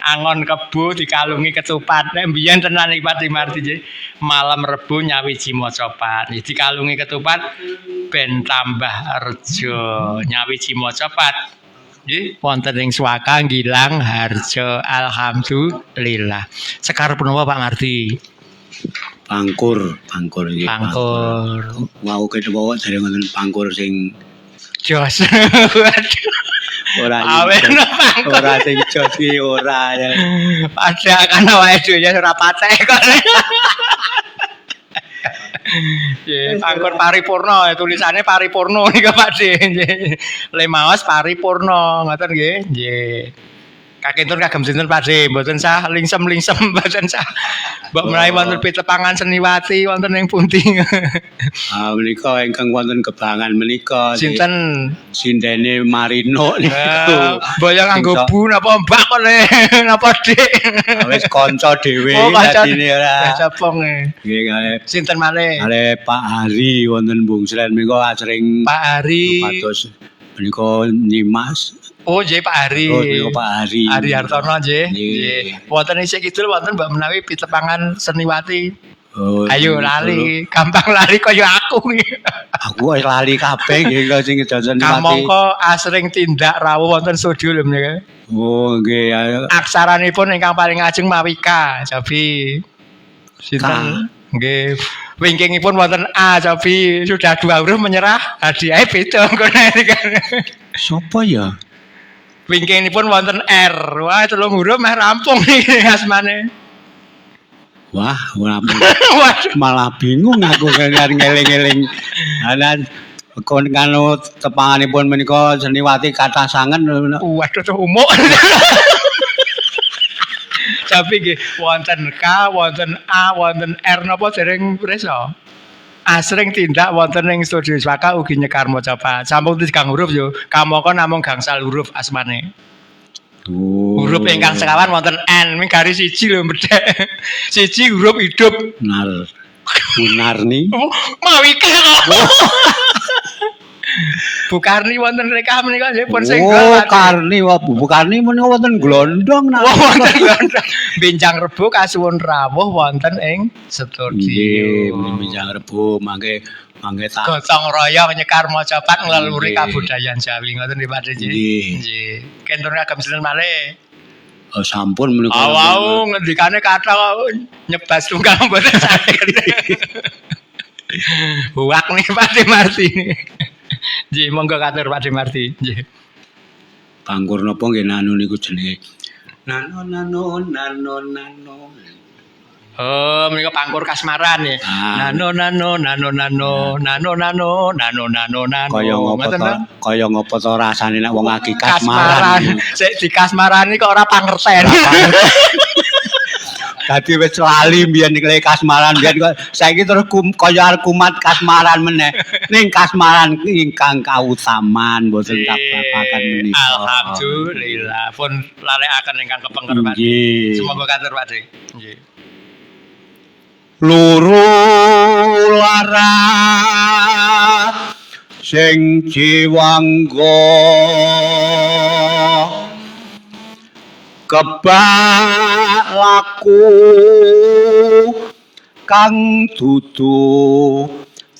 Angon kebo dikalungi ketupat. Nek mbiyen tenan iki Pak Marti nggih. Malam Rebo nyawiji mocopat. Dikalungi ketupat ben tambah rejo. Nyawiji mocopat. Nggih wonten ing Swaka Gilang Harjo. Alhamdulillah. Sekar punapa Pak Marti? Pangkur nggih. Pangkur. Wau kedewa dari ngoten pangkur sing jos. Waduh. Ora sing jos iki ora. Padha kan awake dhewe ora patek kok. Nggih, pangkur paripurna tulisannya paripurna nika Pakde. Le maos paripurna ngoten nggih. Nggih. Kakentun kagem sinten Pakde, mboten sah lingsem-lingsem mboten sah. Mbok menawi wonten pitepangan Seniwati wonten ing pundi? Menika ingkang wonten Gebangan menika sinten? Sindene Marino niku. Boyo nganggo bu napa Mbak kok le napa Dik? Wis kanca dhewe dadine ora. Sapong e. Nggih sinten malih? Malih Pak Hari wonten Bungsren menika asring Pak Hari. Pados menika nyimas. Oh nggih Pak Hari. Oh Pak Hari. Hari Hartono nggih. Nggih. Wonten isih kidul wonten Mbak menawi pitepangan Seniwati. Oh, ayo lali, gampang lali kaya aku iki. Aku wis lali kabeh nggih kok sing Seniwati. Kamangka asring tindak rawuh wonten studio lho menika. Oh nggih. Aksaranipun ingkang paling ajeng Mawika, Jabi. Sinten? Nggih. Wingkingipun wonten A, Jabi. Sudah 2 huruf menyerah, hadiahe beda ngono iki. Sopo ya? Wingkingipun wonten R. Wah, 3 huruf meh rampung iki asmane. Wah, malah bingung aku ngeling-eling. Ana kon kanu tepanganipun menika Seniwati kathah sangen. Waduh umuk. Tapi nggih wonten K, wonten A, wonten R napa dereng prisa? Asring tindak wonten ing studio Swaka ugi nyekar mocopat. Sampun 3 huruf yo. Kamangka namung gangsal huruf asmane. Huruf ingkang sekawan wonten N, ming garis 1 lho medhek. 1 huruf hidup. Benar. Bunarni. Mawi Bu Karni wonten rekah menika nggih pun single. Oh, Karni Bu Karni menika wonten glondong nah. Wonten glondong. Bincang Rebo kasuwun rawuh wonten ing studio. Nggih, bincang Rebo mangke tak gotong royong nyekar macapat nglaluri kabudayan Jawi ngoten nggih Pak Dji. Nggih. Kenten agem sinten malih. Oh, sampun menika. Awau ngendikane kathah nyebas tunggal mboten saged. Buak nih Pak Demarti. Nggih, monggo katur Pak Demarti. Nggih. Pangkur napa nggih nanu niku jenenge? Nano. Oh, menika pangkur kasmaran ya. Nano. Kaya ngopo to rasane nek wong lagi kasmaran. Sik di kasmarani kok ora pangerten. Dadi wis lali mbiyen nek kasmaran mbiyen kok saiki terus kaya kumat kasmaran meneh. Ning kasmaran ingkang kautaman mboten kababakan menika. Alhamdulillah pun lalekaken ingkang kepengker Pak. Semoga katur Pak. Nggih. Luru lara sing jiwangga kebak laku kang dudu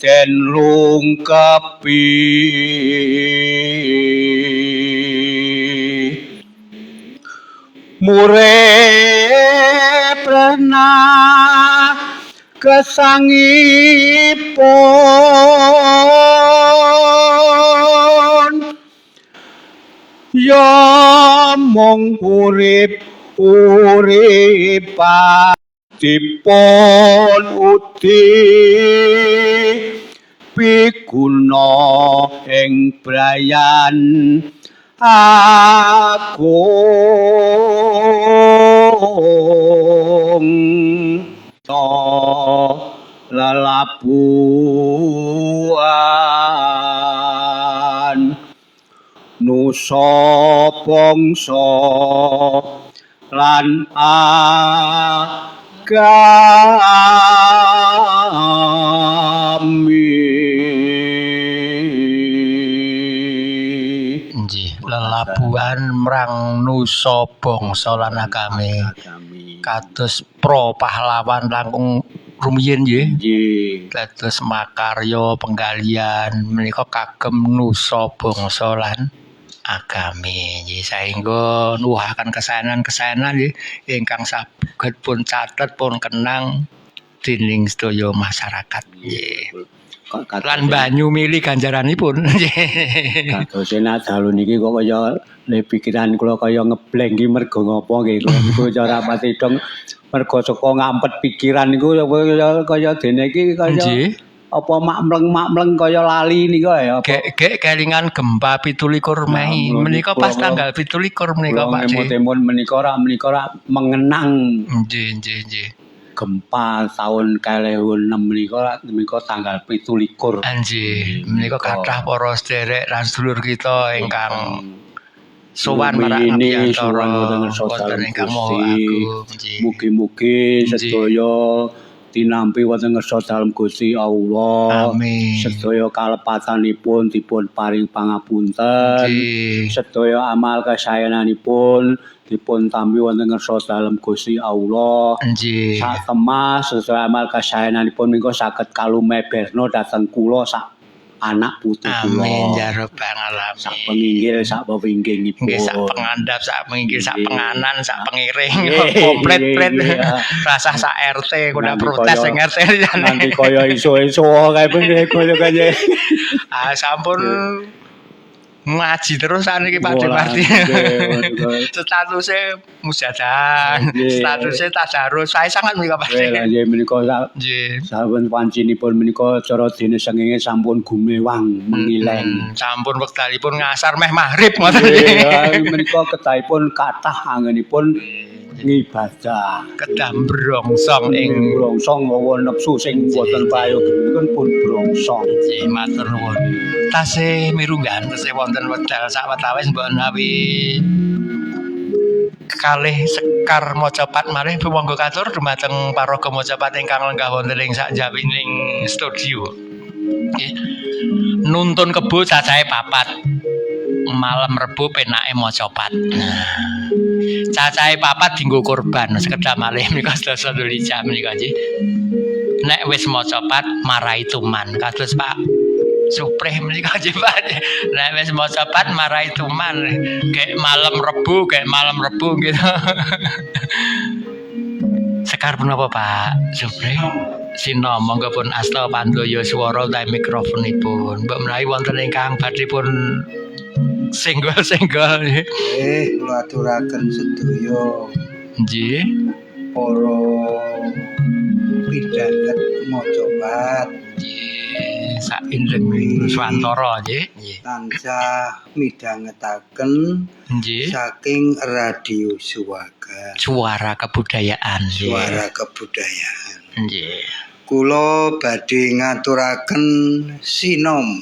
den lungkepi murip pernah kesangipun ya mung urip-uripan dipun uti piguna ing brayan agung lelabuhan nusa bangsa lan agami. Nggih, lelabuhan mrang nusa bangsa lan agami. Kados pro pahlawan langkung rumiyin nggih. Dados makarya penggalian menika kagem nusa bangsa lan agami nggih saengga nuwuhaken kesaenan-kesaenan nggih ingkang saged pun catet pun kenang dening sedaya masyarakat nggih. Lan banyu mili ganjaranipun nggih. Kados enak dalu niki kok kaya le pikiran kula kaya ngebleng iki mergo ngopo nggih kula niku cara pati dong mergo saka ngampet pikiran niku kaya dene iki kaya apa makmleng kaya lali nika ya apa gek kelingan gempa 17 Mei menika pas tanggal 17 menika Pak J. Temon menika ora mengenang nggih gempa tahun 2006 menika tanggal 17 nggih menika kathah para sederek lan sedulur kita ingkang sowan marang Abiyantara wonten ingkang maha agung mugi-mugi sedaya tinampi wonten ngersa dalem Gusti Allah. Amin. Sedaya kalepatanipun dipun paring pangapunten. Sedaya amal kasayananipun dipun tampi wonten ngersa dalem Gusti Allah. Nggih. Sak temas sedaya amal kasayananipun menika saged kalumeberna dhateng kula sak anak putu kula. Amin ya rabbal alamin. Sak penginggil sak pepinggingipun. Nggih sak pengandap sak penginggil sak penganan sak pengiring komplit-plit. Rasah sak RT kuda protes sing RT nanti kaya iso-iso kae kaya sampun ngaji terus saniki Pak Demarti. Statusnya mujadah, statusnya tadarus. Saya sangat menika Pak. Nggih menika sampun pancinipun menika cara dene sengenge sampun gumewang mengileng. Sampun wektalipun ngasar meh maghrib ngoten. Menika kedahipun kathah angenipun ngibadah. Kedah brongsong ing brongsong wawa nepsu sing boten prayoginipun pun brongsong. Nggih matur nuwun. Tasih mirunggan tasih wonten wedal sawetawis mbok menawi kalih sekar macapat malih monggo katur dumateng paraga macapat ingkang lenggah wonten ing sakjawining studio. Nggih. Nuntun kebo cacahe 4. Malam Rebo penake macapat. Cacahe 4 dienggo kurban sekedhap malih menika sedasa Dzulhijjah menika nggih. Nek wis macapat marai tuman kados Pak Suprih menika nggih Pak. Nek wis macapat marai tuman gek malam Rebo gitu. Sekar punapa Pak Suprih? Sina monggo pun asta pandaya swara utawi mikrofonipun. Mbok menawi wonten ingkang badhe pun senggol-senggol. Kula aturaken sedaya. Nggih. Para pidhaget macapat. Nggih, saindeng Nuswantara nggih. Tansah midhangetaken nggih saking Radio Suwaga. Suara kebudayaan. Suara kebudayaan. Nggih. Kula badhe ngaturaken sinom.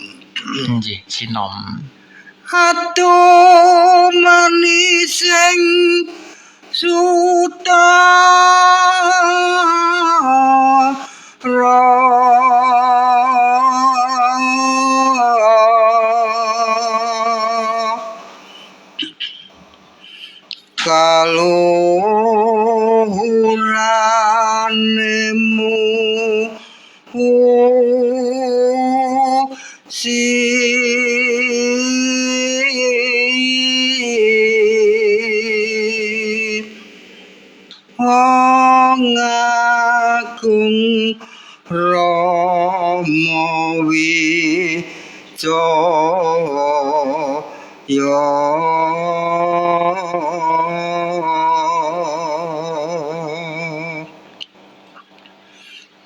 Nggih, sinom. Aduh manising suta kaluhuranemu wong agung Rama Wijaya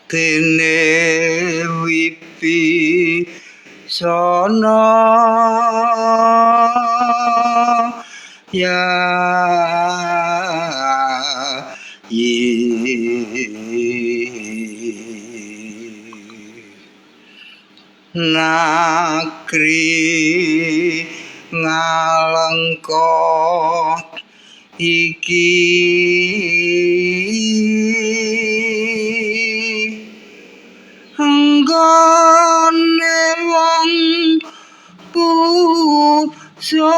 dene wibisana ya Nagri ngalengka iki anggone wong puso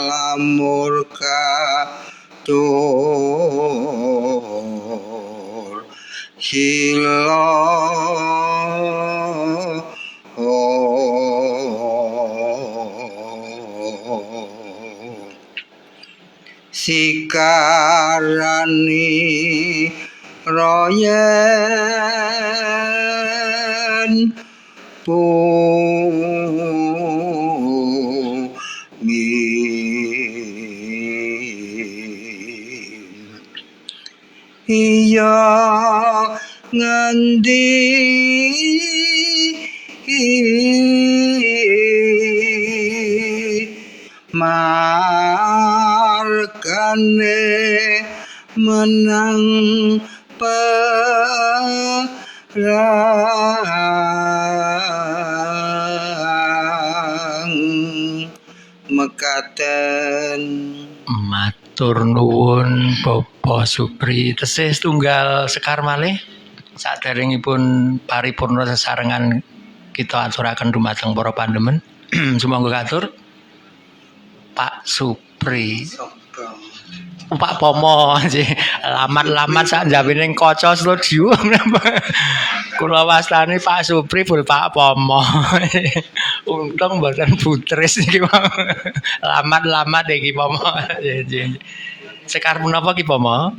malamurka tur hila sikarani royen iya ngendi markane menang perang mekaten. Matur nuwun Bapak Supri tesih tunggal sekar malih saderengipun paripurna sesarengan kita aturaken dumateng para pandemen. Sumangga katur Pak Supri. Pak Pomo lamat-lamat sak jawining kaca studio. Kula wastani Pak Supri bul Pak Pomo. Untung mboten putris iki lamat-lamat iki Pomo. Sekar menapa ki Pomo?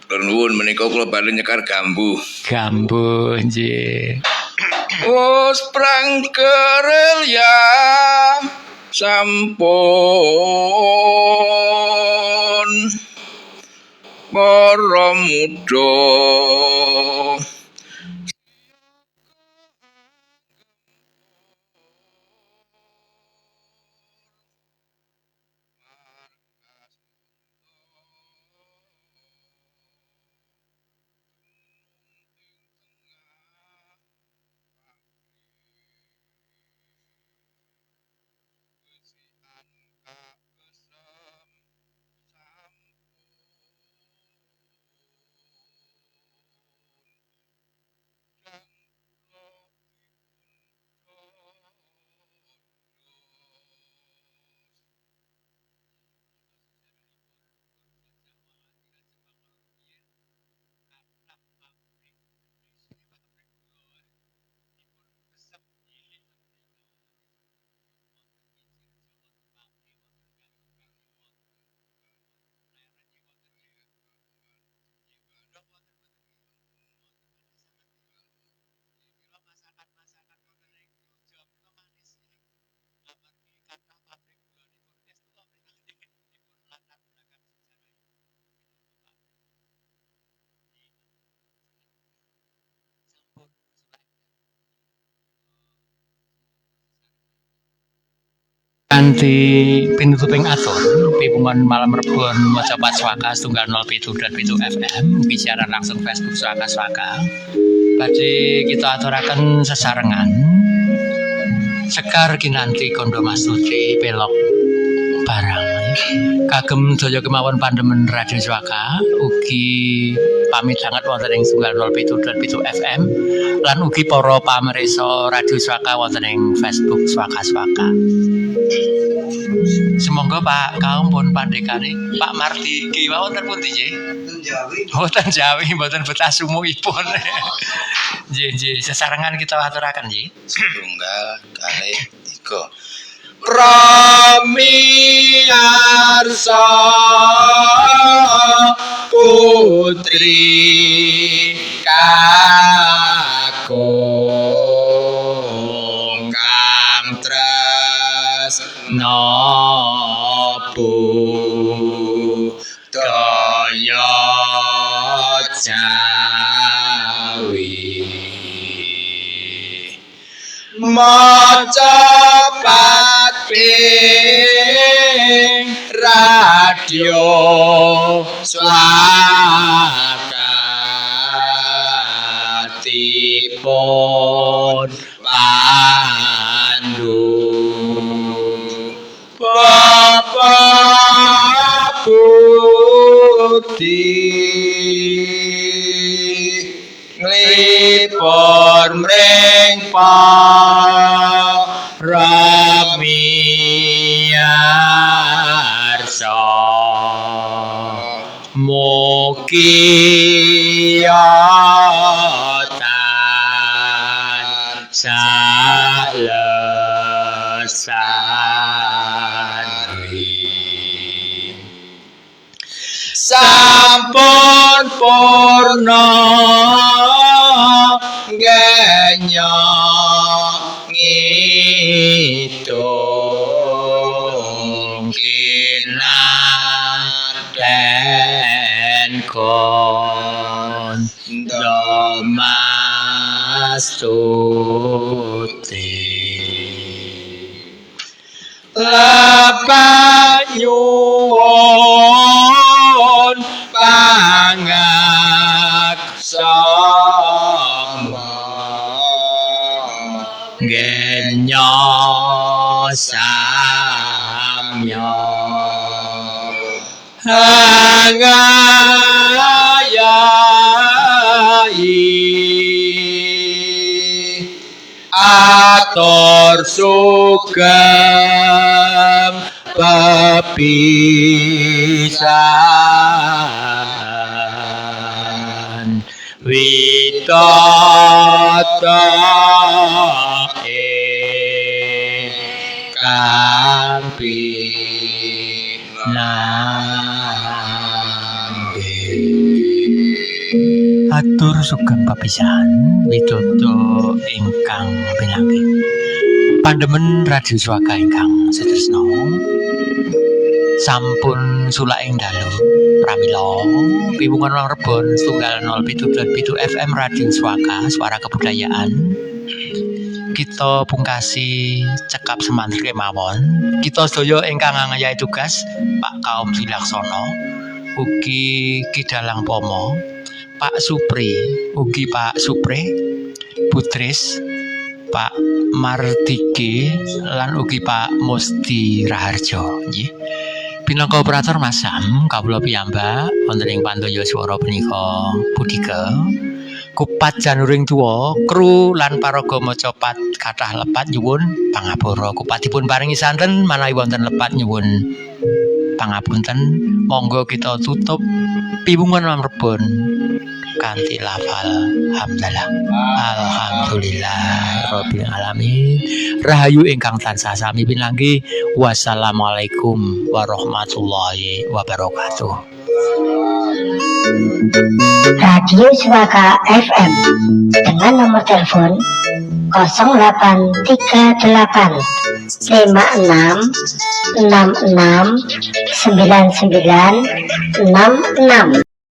Nuwun menika kula badhe nyekar gambu. Gambu nggih. Wes prang kerel ya sampun para muda kanthi pinutuping atur pipungan malam rebon maca Patswaka 07.7 FM bicara langsung Facebook Swaka badhe kita aturaken sesarengan Sekar kinanti kondo mastuti pelok barang kagem daya kemawon pandemen Radio Swaka ugi pamit sangat wonten ing 07.7 FM lan ugi para pamirsa Radio Swaka wonten ing Facebook Swaka. Semoga Pak kaum pun pandekane Pak Mardi ki wonten pundi nggih? Wonten Jawi mboten betah sumuhipun. Nggih sesarengan kita aturaken nggih. Setunggal kalih 3 Pramiarsa putri kakung kang tresna budaya Jawi maca ping radio Swaka tipun pandu Bapak Budi nglipur mring Pramiarsa mugi tansah lestari sampun purna genya ngitung kinaden kondo mastuti lepat nyuwun pangaksama genya samya hangayahi atur sugeng pepisahan witata kang pinambe atur sugeng pepisahan witata ingkang pinambe pandemen Radio Swaka ingkang setresna sampun sulaing dalu pramila piwungan malam rebon 07.7 FM Radio Swaka suara kebudayaan kita pungkasi cekap semantik kemawon kita sedaya ingkang ngayahi tugas Pak Kaum Silaksana ugi Kidalang Pomo Pak Supri ugi Pak Supre Putris Pak Martiki lan ugi Pak Musti Raharjo nggih pinangka operator Mas Sam kawula piyambak wonten ing pandaya swara punika Budika Kupat Januring Tuwa kru lan paraga maca pat kathah lepat nyuwun pangapura kupatipun paringi santen manawi wonten lepat nyuwun pangapunten monggo kita tutup piwungan malam rebon kanthi lafal hamdalah alhamdulillah rabbil alamin rahayu ingkang tansah sami pinanggih wassalamualaikum warahmatullahi wabarakatuh. Radio Swaka FM dengan nomor telepon 0838 56 66 99 66